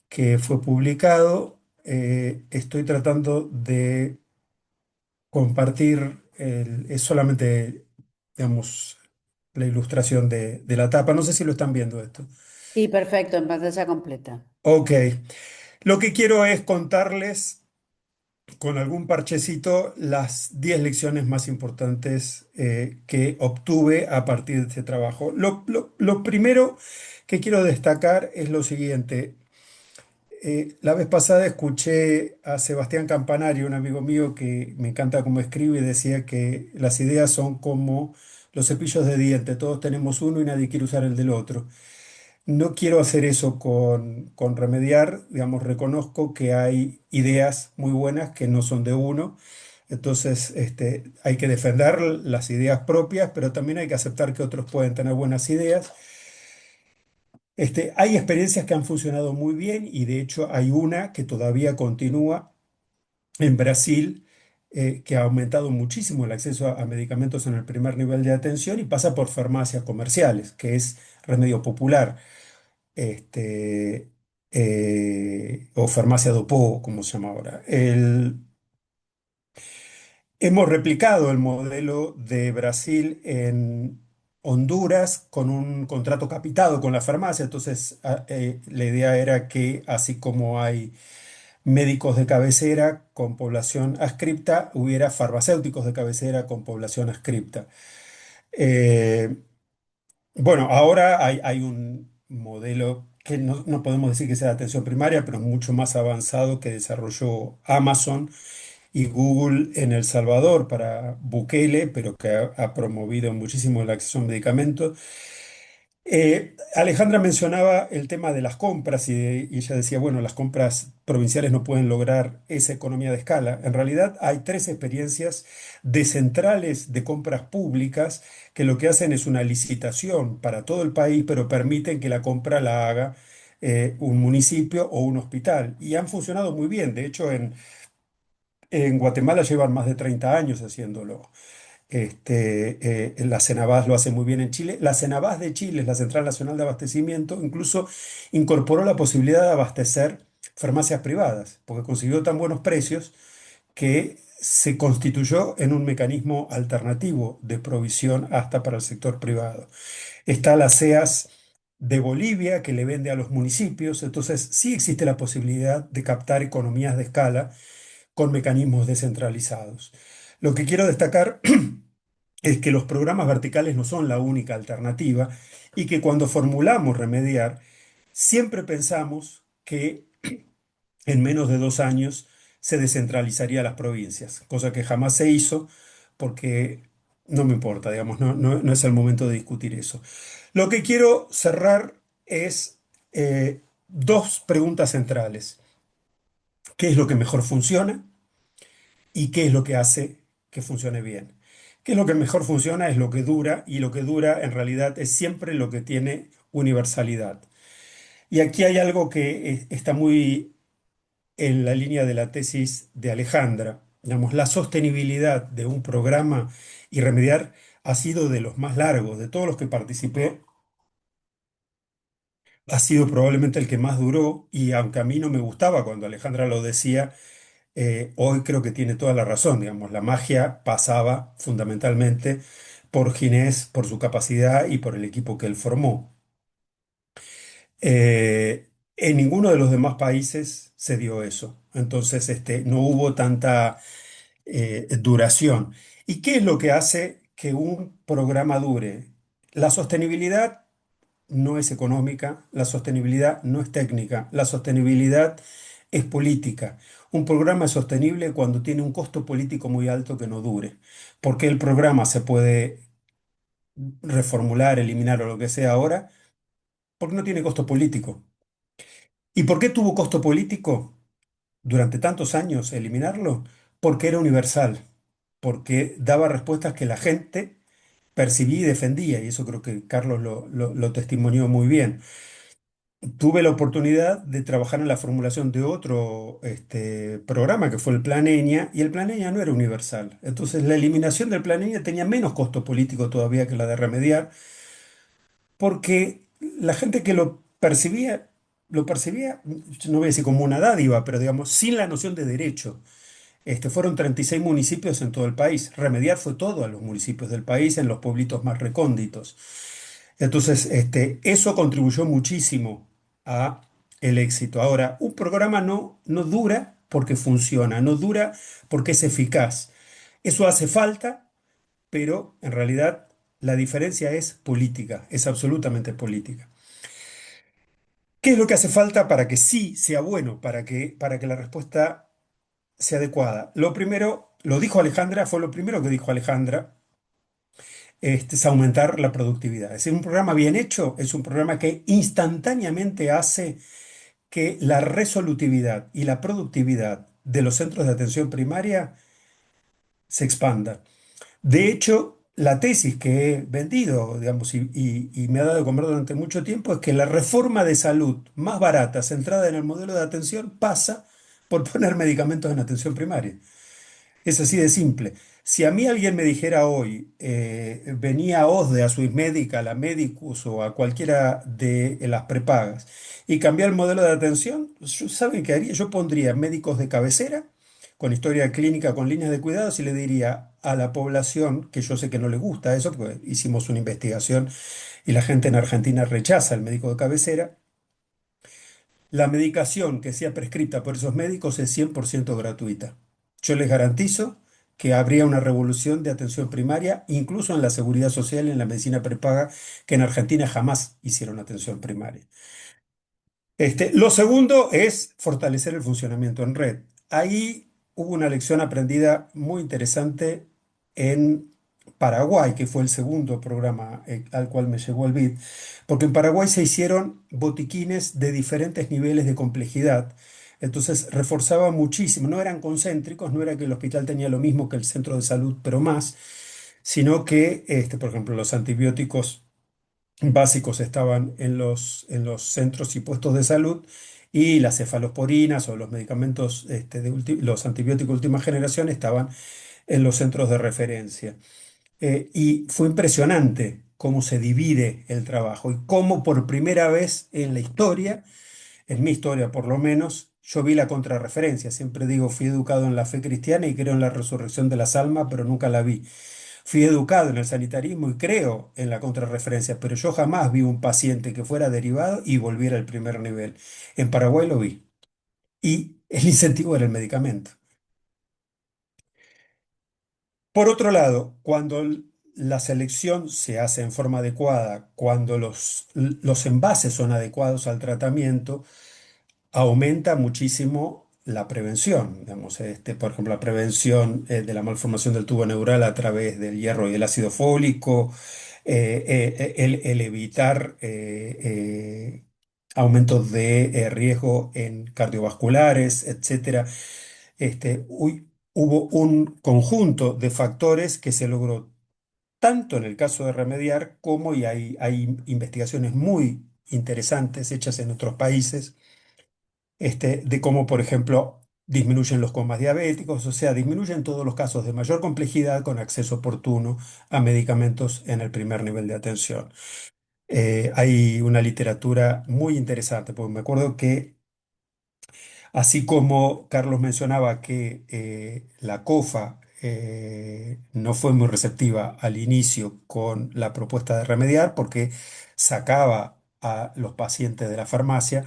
que fue publicado. Estoy tratando de compartir, es solamente, digamos, la ilustración de la tapa. No sé si lo están viendo esto. Sí, perfecto, en pantalla completa. Ok, lo que quiero es contarles con algún parchecito las 10 lecciones más importantes que obtuve a partir de este trabajo. Lo primero que quiero destacar es lo siguiente. La vez pasada escuché a Sebastián Campanari, un amigo mío que me encanta cómo escribe, y decía que las ideas son como los cepillos de diente, todos tenemos uno y nadie quiere usar el del otro. No quiero hacer eso con remediar, digamos, reconozco que hay ideas muy buenas que no son de uno, entonces hay que defender las ideas propias, pero también hay que aceptar que otros pueden tener buenas ideas. Hay experiencias que han funcionado muy bien y de hecho hay una que todavía continúa en Brasil, que ha aumentado muchísimo el acceso a medicamentos en el primer nivel de atención y pasa por farmacias comerciales, que es remedio popular, o farmacia Dopó, como se llama ahora. Hemos replicado el modelo de Brasil en Honduras con un contrato capitado con la farmacia. Entonces, la idea era que así como hay médicos de cabecera con población adscripta, hubiera farmacéuticos de cabecera con población adscripta. Eh, bueno, ahora hay un modelo que no podemos decir que sea de atención primaria, pero es mucho más avanzado, que desarrolló Amazon y Google en El Salvador para Bukele, pero que ha promovido muchísimo el acceso a medicamentos. Alejandra mencionaba el tema de las compras y ella decía, bueno, las compras provinciales no pueden lograr esa economía de escala. En realidad hay tres experiencias de centrales de compras públicas que lo que hacen es una licitación para todo el país, pero permiten que la compra la haga un municipio o un hospital. Y han funcionado muy bien. De hecho, en Guatemala llevan más de 30 años haciéndolo. La Cenabás lo hace muy bien en Chile. La Cenabás de Chile, es la Central Nacional de Abastecimiento, incluso incorporó la posibilidad de abastecer farmacias privadas, porque consiguió tan buenos precios que se constituyó en un mecanismo alternativo de provisión hasta para el sector privado. Está la CEAS de Bolivia, que le vende a los municipios, entonces sí existe la posibilidad de captar economías de escala con mecanismos descentralizados. Lo que quiero destacar es que los programas verticales no son la única alternativa y que cuando formulamos remediar, siempre pensamos que en menos de 2 años se descentralizaría las provincias, cosa que jamás se hizo porque no me importa, digamos, no es el momento de discutir eso. Lo que quiero cerrar es dos preguntas centrales. ¿Qué es lo que mejor funciona? ¿Y qué es lo que hace que funcione bien? ¿Qué es lo que mejor funciona? Es lo que dura, y lo que dura en realidad es siempre lo que tiene universalidad. Y aquí hay algo que está muy en la línea de la tesis de Alejandra. Digamos, la sostenibilidad de un programa y remediar ha sido de los más largos, de todos los que participé, ha sido probablemente el que más duró y aunque a mí no me gustaba cuando Alejandra lo decía, hoy creo que tiene toda la razón, digamos, la magia pasaba fundamentalmente por Ginés, por su capacidad y por el equipo que él formó. En ninguno de los demás países se dio eso, entonces no hubo tanta duración. ¿Y qué es lo que hace que un programa dure? La sostenibilidad no es económica, la sostenibilidad no es técnica, la sostenibilidad es política. Un programa es sostenible cuando tiene un costo político muy alto que no dure, porque el programa se puede reformular, eliminar o lo que sea ahora, porque no tiene costo político. ¿Y por qué tuvo costo político durante tantos años eliminarlo? Porque era universal, porque daba respuestas que la gente percibía y defendía, y eso creo que Carlos lo testimonió muy bien. Tuve la oportunidad de trabajar en la formulación de otro programa que fue el Plan Enya, y el Plan Enya no era universal. Entonces, la eliminación del Plan Enya tenía menos costo político todavía que la de remediar, porque la gente que lo percibía, no voy a decir como una dádiva, pero digamos, sin la noción de derecho. Fueron 36 municipios en todo el país. Remediar fue todo a los municipios del país, en los pueblitos más recónditos. Entonces, eso contribuyó muchísimo a el éxito. Ahora, un programa no dura porque funciona, no dura porque es eficaz. Eso hace falta, pero en realidad la diferencia es política, es absolutamente política. ¿Qué es lo que hace falta para que sí sea bueno, para que la respuesta sea adecuada? Lo primero, lo dijo Alejandra, fue lo primero que dijo Alejandra, es aumentar la productividad. Es decir, un programa bien hecho es un programa que instantáneamente hace que la resolutividad y la productividad de los centros de atención primaria se expanda. De hecho, la tesis que he vendido, digamos, y me ha dado de comer durante mucho tiempo es que la reforma de salud más barata, centrada en el modelo de atención, pasa por poner medicamentos en atención primaria. Es así de simple. Si a mí alguien me dijera hoy, venía a OSDE, a Swissmedic, a la Medicus o a cualquiera de las prepagas y cambiar el modelo de atención, ¿saben qué haría? Yo pondría médicos de cabecera con historia clínica, con líneas de cuidados y le diría a la población, que yo sé que no le gusta eso, porque hicimos una investigación y la gente en Argentina rechaza al médico de cabecera, la medicación que sea prescrita por esos médicos es 100% gratuita. Yo les garantizo que habría una revolución de atención primaria, incluso en la seguridad social y en la medicina prepaga, que en Argentina jamás hicieron atención primaria. Lo segundo es fortalecer el funcionamiento en red. Ahí hubo una lección aprendida muy interesante en Paraguay, que fue el segundo programa al cual me llegó el BID, porque en Paraguay se hicieron botiquines de diferentes niveles de complejidad. Entonces reforzaba muchísimo, no eran concéntricos, no era que el hospital tenía lo mismo que el centro de salud, pero más, sino que, por ejemplo, los antibióticos básicos estaban en los centros y puestos de salud y las cefalosporinas o los medicamentos, los antibióticos de última generación estaban en los centros de referencia. Y fue impresionante cómo se divide el trabajo y cómo por primera vez en la historia, en mi historia por lo menos, yo vi la contrarreferencia. Siempre digo, fui educado en la fe cristiana y creo en la resurrección de las almas, pero nunca la vi. Fui educado en el sanitarismo y creo en la contrarreferencia, pero yo jamás vi un paciente que fuera derivado y volviera al primer nivel. En Paraguay lo vi. Y el incentivo era el medicamento. Por otro lado, cuando la selección se hace en forma adecuada, cuando los envases son adecuados al tratamiento, aumenta muchísimo la prevención. Digamos, por ejemplo, la prevención de la malformación del tubo neural a través del hierro y el ácido fólico, el evitar aumentos de riesgo en cardiovasculares, etcétera. Hubo un conjunto de factores que se logró tanto en el caso de remediar como, y hay investigaciones muy interesantes hechas en otros países, de cómo, por ejemplo, disminuyen los comas diabéticos, o sea, disminuyen todos los casos de mayor complejidad con acceso oportuno a medicamentos en el primer nivel de atención. Hay una literatura muy interesante, porque me acuerdo que así como Carlos mencionaba que la COFA no fue muy receptiva al inicio con la propuesta de remediar porque sacaba a los pacientes de la farmacia,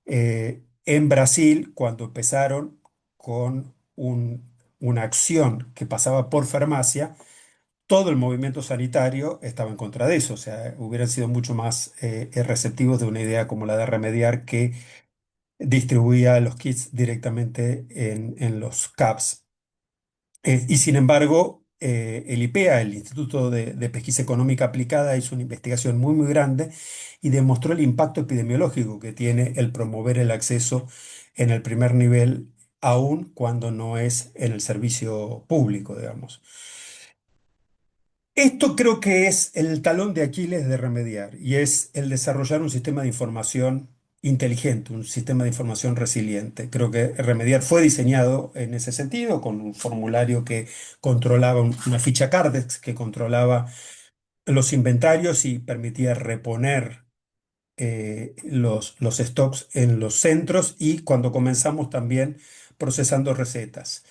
en Brasil, cuando empezaron con una acción que pasaba por farmacia, todo el movimiento sanitario estaba en contra de eso, o sea, hubieran sido mucho más receptivos de una idea como la de remediar que distribuía los kits directamente en los CAPS. Y sin embargo, el IPEA, el Instituto de Pesquisa Económica Aplicada, hizo una investigación muy, muy grande y demostró el impacto epidemiológico que tiene el promover el acceso en el primer nivel, aun cuando no es en el servicio público, digamos. Esto creo que es el talón de Aquiles de remediar y es el desarrollar un sistema de información inteligente, un sistema de información resiliente. Creo que remediar fue diseñado en ese sentido, con un formulario que controlaba, una ficha Cardex que controlaba los inventarios y permitía reponer los stocks en los centros y cuando comenzamos también procesando recetas.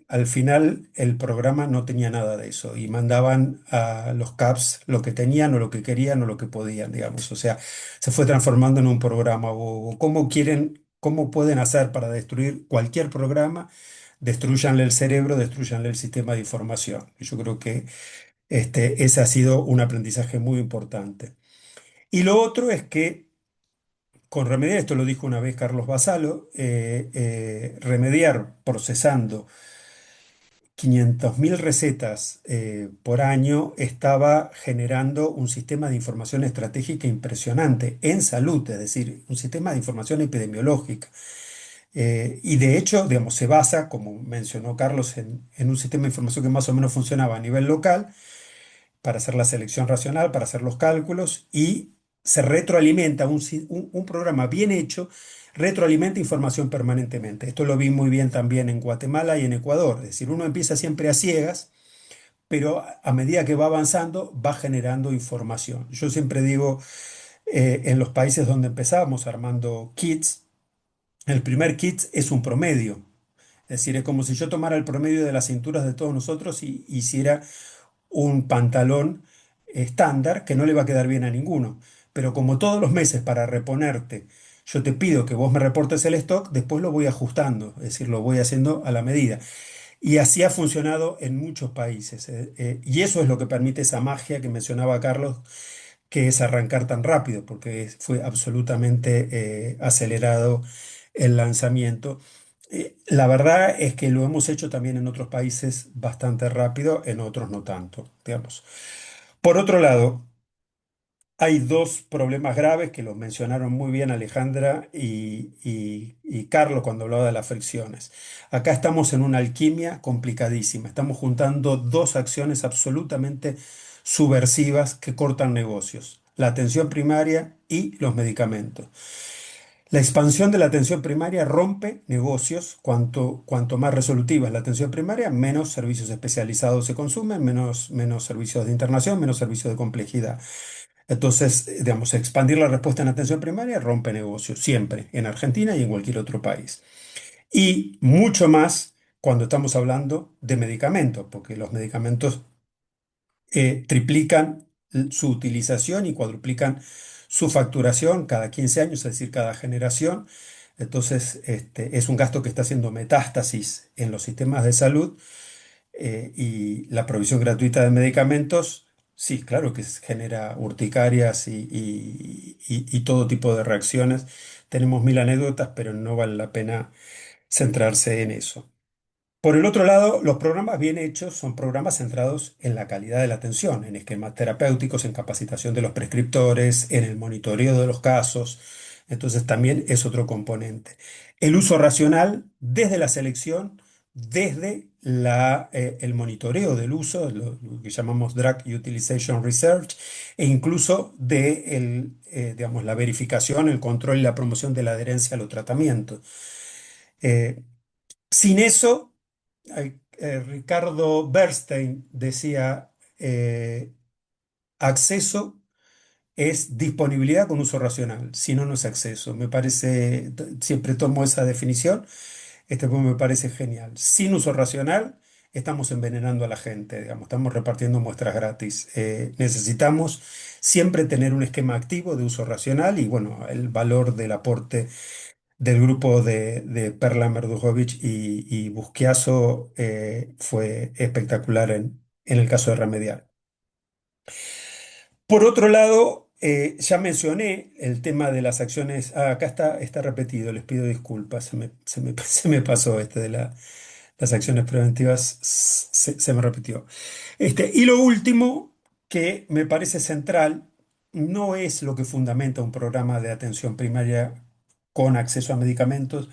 Al final el programa no tenía nada de eso y mandaban a los CAPS lo que tenían o lo que querían o lo que podían, digamos. O sea, se fue transformando en un programa. O ¿cómo quieren, cómo pueden hacer para destruir cualquier programa? Destruyanle el cerebro, destruyanle el sistema de información. Y yo creo que ese ha sido un aprendizaje muy importante. Y lo otro es que con Remediar, esto lo dijo una vez Carlos Basalo, Remediar procesando 500.000 recetas por año estaba generando un sistema de información estratégica impresionante en salud, es decir, un sistema de información epidemiológica. Y de hecho, digamos, se basa, como mencionó Carlos, en un sistema de información que más o menos funcionaba a nivel local para hacer la selección racional, para hacer los cálculos y se retroalimenta un programa bien hecho, retroalimenta información permanentemente. Esto lo vi muy bien también en Guatemala y en Ecuador. Es decir, uno empieza siempre a ciegas, pero a medida que va avanzando va generando información. Yo siempre digo, en los países donde empezamos armando kits, el primer kit es un promedio. Es decir, es como si yo tomara el promedio de las cinturas de todos nosotros y hiciera un pantalón estándar que no le va a quedar bien a ninguno. Pero como todos los meses para reponerte, yo te pido que vos me reportes el stock, después lo voy ajustando, es decir, lo voy haciendo a la medida. Y así ha funcionado en muchos países. Y eso es lo que permite esa magia que mencionaba Carlos, que es arrancar tan rápido, porque fue absolutamente acelerado el lanzamiento. La verdad es que lo hemos hecho también en otros países bastante rápido, en otros no tanto, digamos. Por otro lado, hay dos problemas graves que los mencionaron muy bien Alejandra y Carlos cuando hablaba de las fricciones. Acá estamos en una alquimia complicadísima. Estamos juntando dos acciones absolutamente subversivas que cortan negocios, la atención primaria y los medicamentos. La expansión de la atención primaria rompe negocios. Cuanto más resolutiva es la atención primaria, menos servicios especializados se consumen, menos servicios de internación, menos servicios de complejidad. Entonces, digamos, expandir la respuesta en atención primaria rompe negocios, siempre, en Argentina y en cualquier otro país. Y mucho más cuando estamos hablando de medicamentos, porque los medicamentos triplican su utilización y cuadruplican su facturación cada 15 años, es decir, cada generación. Entonces, es un gasto que está haciendo metástasis en los sistemas de salud y la provisión gratuita de medicamentos, sí, claro que genera urticarias y todo tipo de reacciones. Tenemos mil anécdotas, pero no vale la pena centrarse en eso. Por el otro lado, los programas bien hechos son programas centrados en la calidad de la atención, en esquemas terapéuticos, en capacitación de los prescriptores, en el monitoreo de los casos. Entonces también es otro componente. El uso racional desde la selección, desde el monitoreo del uso, lo que llamamos Drug Utilization Research, e incluso de digamos, la verificación, el control y la promoción de la adherencia a los tratamientos. Eh, Sin eso, Ricardo Bernstein decía, acceso es disponibilidad con uso racional, si no, no es acceso. Me parece, siempre tomo esa definición, pues me parece genial. Sin uso racional, estamos envenenando a la gente, digamos, estamos repartiendo muestras gratis. Necesitamos siempre tener un esquema activo de uso racional y, bueno, el valor del aporte del grupo de Perla Merdujovic y Busquiazo fue espectacular en el caso de Remediar. Por otro lado, ya mencioné el tema de las acciones. Acá está repetido, les pido disculpas, se me pasó este de las acciones preventivas, se me repitió. Y lo último que me parece central no es lo que fundamenta un programa de atención primaria con acceso a medicamentos,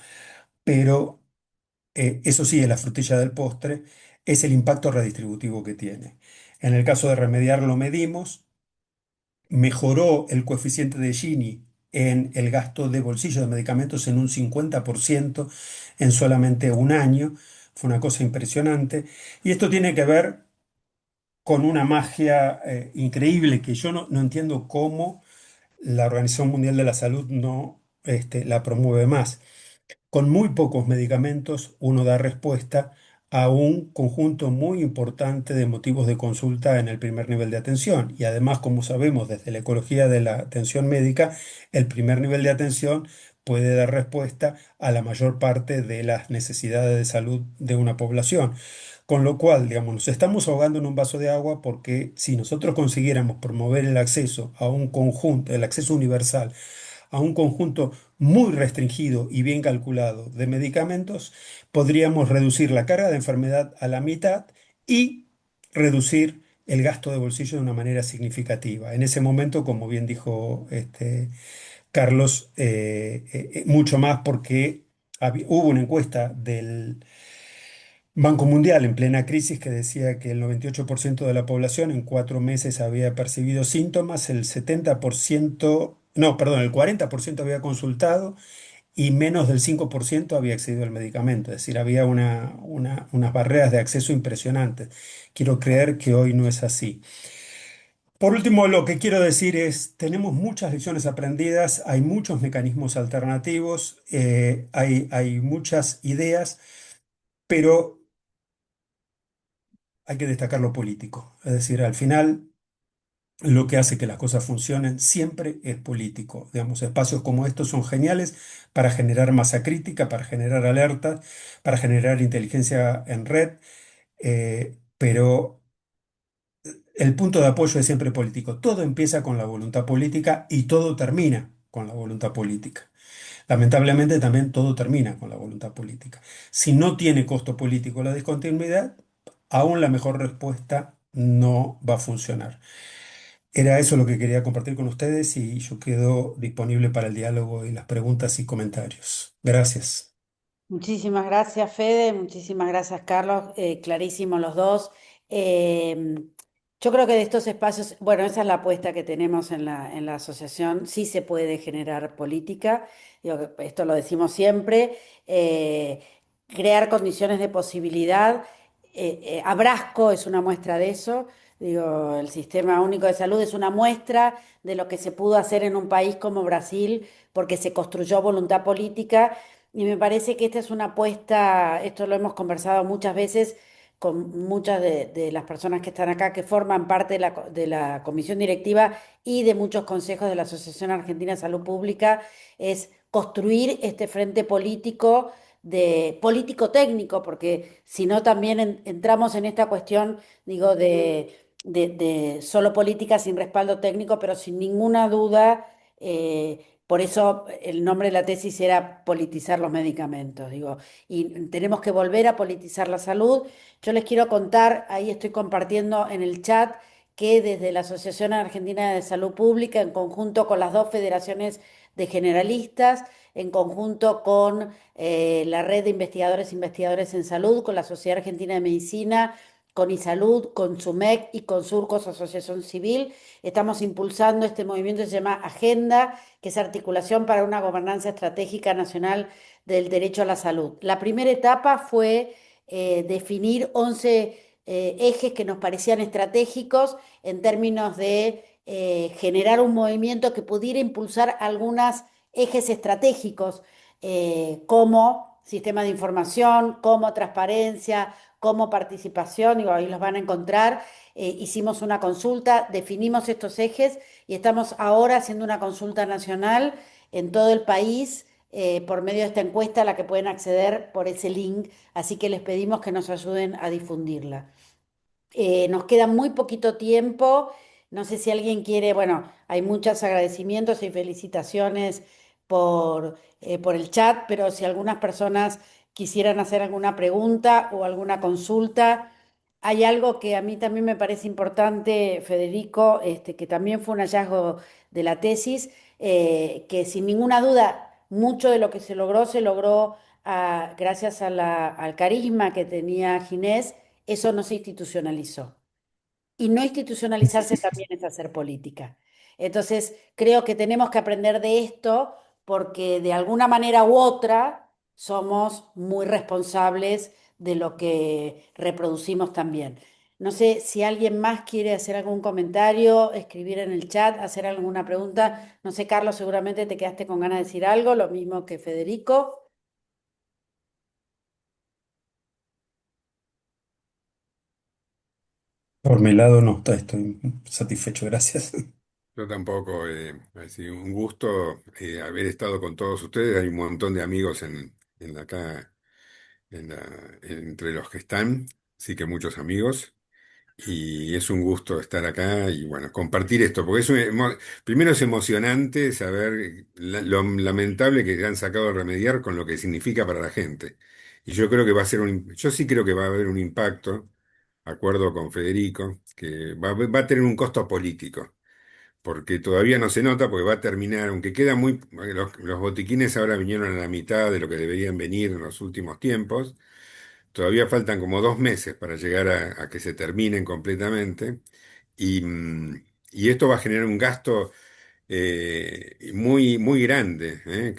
pero eso sí es la frutilla del postre, es el impacto redistributivo que tiene. En el caso de Remediar lo medimos, mejoró el coeficiente de Gini en el gasto de bolsillo de medicamentos en un 50% en solamente un año. Fue una cosa impresionante. Y esto tiene que ver con una magia increíble que yo no entiendo cómo la Organización Mundial de la Salud no la promueve más. Con muy pocos medicamentos uno da respuesta a un conjunto muy importante de motivos de consulta en el primer nivel de atención. Y además, como sabemos desde la ecología de la atención médica, el primer nivel de atención puede dar respuesta a la mayor parte de las necesidades de salud de una población. Con lo cual, digamos, nos estamos ahogando en un vaso de agua porque si nosotros consiguiéramos promover el acceso a un conjunto, el acceso universal, a un conjunto muy restringido y bien calculado de medicamentos, podríamos reducir la carga de enfermedad a la mitad y reducir el gasto de bolsillo de una manera significativa. En ese momento, como bien dijo Carlos, mucho más porque hubo una encuesta del Banco Mundial en plena crisis que decía que el 98% de la población en 4 meses había percibido síntomas, el 70%, no, perdón, el 40% había consultado y menos del 5% había accedido al medicamento. Es decir, había unas barreras de acceso impresionantes. Quiero creer que hoy no es así. Por último, lo que quiero decir es, tenemos muchas lecciones aprendidas, hay muchos mecanismos alternativos, hay muchas ideas, pero hay que destacar lo político. Es decir, al final lo que hace que las cosas funcionen siempre es político. Digamos, espacios como estos son geniales para generar masa crítica, para generar alertas, para generar inteligencia en red, pero el punto de apoyo es siempre político. Todo empieza con la voluntad política y todo termina con la voluntad política. Lamentablemente también todo termina con la voluntad política. Si no tiene costo político la discontinuidad, aún la mejor respuesta no va a funcionar. Era eso lo que quería compartir con ustedes y yo quedo disponible para el diálogo y las preguntas y comentarios. Gracias. Muchísimas gracias, Fede, muchísimas gracias, Carlos, clarísimos los dos. Yo creo que de estos espacios, bueno, esa es la apuesta que tenemos en la asociación, sí se puede generar política, digo, que esto lo decimos siempre, crear condiciones de posibilidad. Abrasco es una muestra de eso, digo, el Sistema Único de Salud es una muestra de lo que se pudo hacer en un país como Brasil porque se construyó voluntad política y me parece que esta es una apuesta, esto lo hemos conversado muchas veces con muchas de las personas que están acá, que forman parte de la comisión directiva y de muchos consejos de la Asociación Argentina de Salud Pública, es construir este frente político, de político técnico, porque si no también entramos en esta cuestión, digo, de solo política sin respaldo técnico, pero sin ninguna duda. Por eso el nombre de la tesis era politizar los medicamentos, digo, y tenemos que volver a politizar la salud. Yo les quiero contar, ahí estoy compartiendo en el chat, que desde la Asociación Argentina de Salud Pública, en conjunto con las dos federaciones de generalistas, en conjunto con la red de investigadores e investigadores en salud, con la Sociedad Argentina de Medicina, con ISALUD, con SUMEC y con Surcos Asociación Civil. Estamos impulsando este movimiento que se llama Agenda, que es articulación para una gobernanza estratégica nacional del derecho a la salud. La primera etapa fue definir 11 ejes que nos parecían estratégicos en términos de generar un movimiento que pudiera impulsar algunos ejes estratégicos como sistema de información, como transparencia, como participación, y ahí los van a encontrar. Hicimos una consulta, definimos estos ejes y estamos ahora haciendo una consulta nacional en todo el país por medio de esta encuesta a la que pueden acceder por ese link, así que les pedimos que nos ayuden a difundirla. Nos queda muy poquito tiempo. No sé si alguien quiere, bueno, hay muchos agradecimientos y felicitaciones por el chat, pero si algunas personas quisieran hacer alguna pregunta o alguna consulta, hay algo que a mí también me parece importante, Federico, que también fue un hallazgo de la tesis, que sin ninguna duda mucho de lo que se logró gracias a al carisma que tenía Ginés. Eso no se institucionalizó. Y no institucionalizarse también es hacer política. Entonces, creo que tenemos que aprender de esto porque de alguna manera u otra somos muy responsables de lo que reproducimos también. No sé si alguien más quiere hacer algún comentario, escribir en el chat, hacer alguna pregunta. No sé, Carlos, seguramente te quedaste con ganas de decir algo, lo mismo que Federico. Por mi lado no, estoy satisfecho, gracias. Yo tampoco, así, un gusto haber estado con todos ustedes. Hay un montón de amigos acá, entre los que están, sí que muchos amigos. Y es un gusto estar acá y bueno, compartir esto, porque primero es emocionante saber lo lamentable que han sacado de remediar con lo que significa para la gente. Y yo creo que yo sí creo que va a haber un impacto, acuerdo con Federico, que va a tener un costo político, porque todavía no se nota, porque va a terminar, aunque queda los botiquines ahora vinieron a la mitad de lo que deberían venir en los últimos tiempos. Todavía faltan como 2 meses para llegar a que se terminen completamente y esto va a generar un gasto muy, muy grande, ¿eh?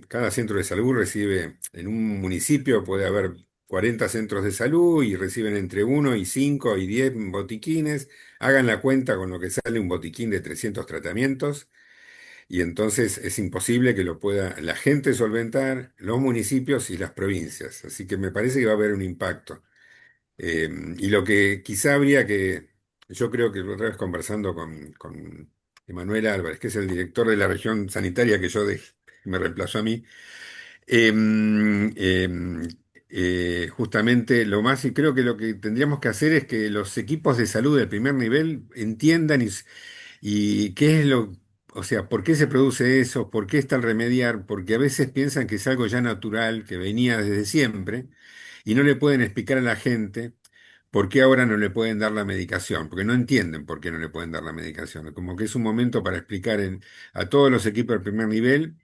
Cada centro de salud recibe, en un municipio puede haber 40 centros de salud y reciben entre 1 y 5 y 10 botiquines. Hagan la cuenta con lo que sale un botiquín de 300 tratamientos. Y entonces es imposible que lo pueda la gente solventar, los municipios y las provincias. Así que me parece que va a haber un impacto. Y lo que quizá yo creo que la otra vez conversando con Emanuel Álvarez, que es el director de la región sanitaria que me reemplazó a mí, em, em, justamente y creo que lo que tendríamos que hacer es que los equipos de salud del primer nivel entiendan y qué es o sea, ¿por qué se produce eso? ¿Por qué está el remediar? Porque a veces piensan que es algo ya natural, que venía desde siempre, y no le pueden explicar a la gente por qué ahora no le pueden dar la medicación, porque no entienden por qué no le pueden dar la medicación. Como que es un momento para explicar a todos los equipos del primer nivel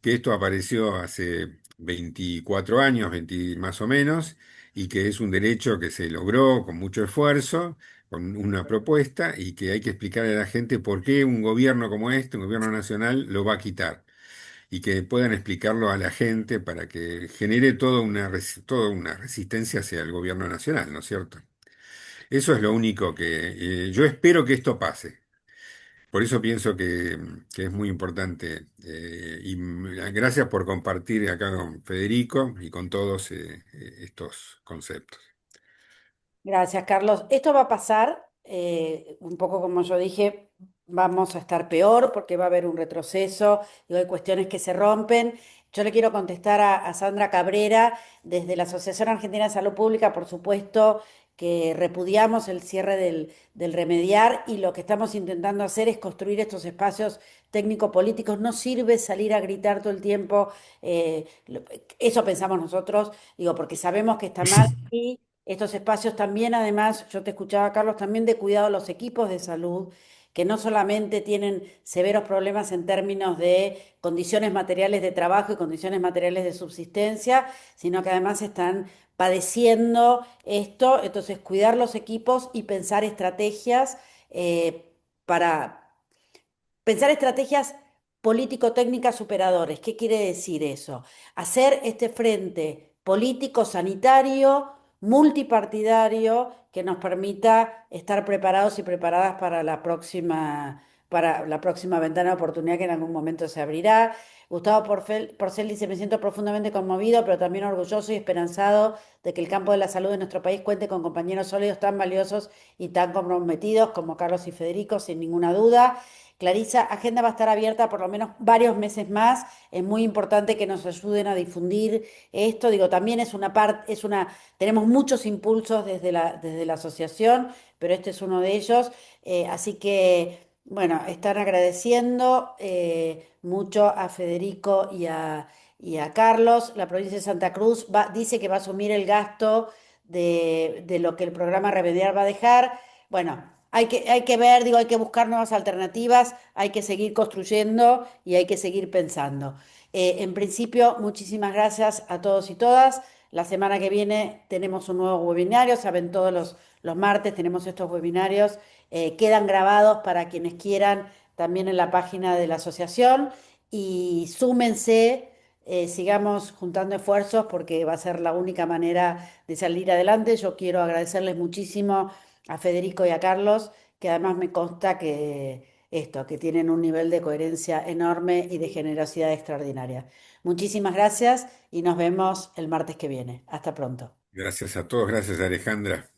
que esto apareció hace 24 años, 20 más o menos, y que es un derecho que se logró con mucho esfuerzo, con una propuesta, y que hay que explicarle a la gente por qué un gobierno como este, un gobierno nacional, lo va a quitar. Y que puedan explicarlo a la gente para que genere toda una resistencia hacia el gobierno nacional, ¿no es cierto? Eso es lo único que yo espero que esto pase. Por eso pienso que es muy importante. Gracias por compartir acá con Federico y con todos estos conceptos. Gracias, Carlos. Esto va a pasar, un poco como yo dije, vamos a estar peor porque va a haber un retroceso, digo, hay cuestiones que se rompen. Yo le quiero contestar a Sandra Cabrera, desde la Asociación Argentina de Salud Pública, por supuesto que repudiamos el cierre del remediar y lo que estamos intentando hacer es construir estos espacios técnico-políticos. No sirve salir a gritar todo el tiempo, eso pensamos nosotros, digo, porque sabemos que está mal. Estos espacios también, además, yo te escuchaba, Carlos, también de cuidado a los equipos de salud, que no solamente tienen severos problemas en términos de condiciones materiales de trabajo y condiciones materiales de subsistencia, sino que además están padeciendo esto, entonces cuidar los equipos y para pensar estrategias político-técnicas superadores. ¿Qué quiere decir eso? Hacer este frente político sanitario multipartidario que nos permita estar preparados y preparadas para la próxima ventana de oportunidad que en algún momento se abrirá. Gustavo Porcel dice, me siento profundamente conmovido, pero también orgulloso y esperanzado de que el campo de la salud de nuestro país cuente con compañeros sólidos tan valiosos y tan comprometidos como Carlos y Federico, sin ninguna duda. Clarisa, agenda va a estar abierta por lo menos varios meses más. Es muy importante que nos ayuden a difundir esto. Digo, también es una parte, tenemos muchos impulsos desde la asociación, pero este es uno de ellos. Así que, bueno, están agradeciendo mucho a Federico y a Carlos. La provincia de Santa Cruz dice que va a asumir el gasto de lo que el programa Remediar va a dejar. Bueno, hay que ver, digo, hay que buscar nuevas alternativas, hay que seguir construyendo y hay que seguir pensando. En principio, muchísimas gracias a todos y todas. La semana que viene tenemos un nuevo webinario, saben, todos los martes tenemos estos webinarios, quedan grabados para quienes quieran también en la página de la asociación y súmense, sigamos juntando esfuerzos porque va a ser la única manera de salir adelante. Yo quiero agradecerles muchísimo a Federico y a Carlos, que además me consta que tienen un nivel de coherencia enorme y de generosidad extraordinaria. Muchísimas gracias y nos vemos el martes que viene. Hasta pronto. Gracias a todos, gracias Alejandra.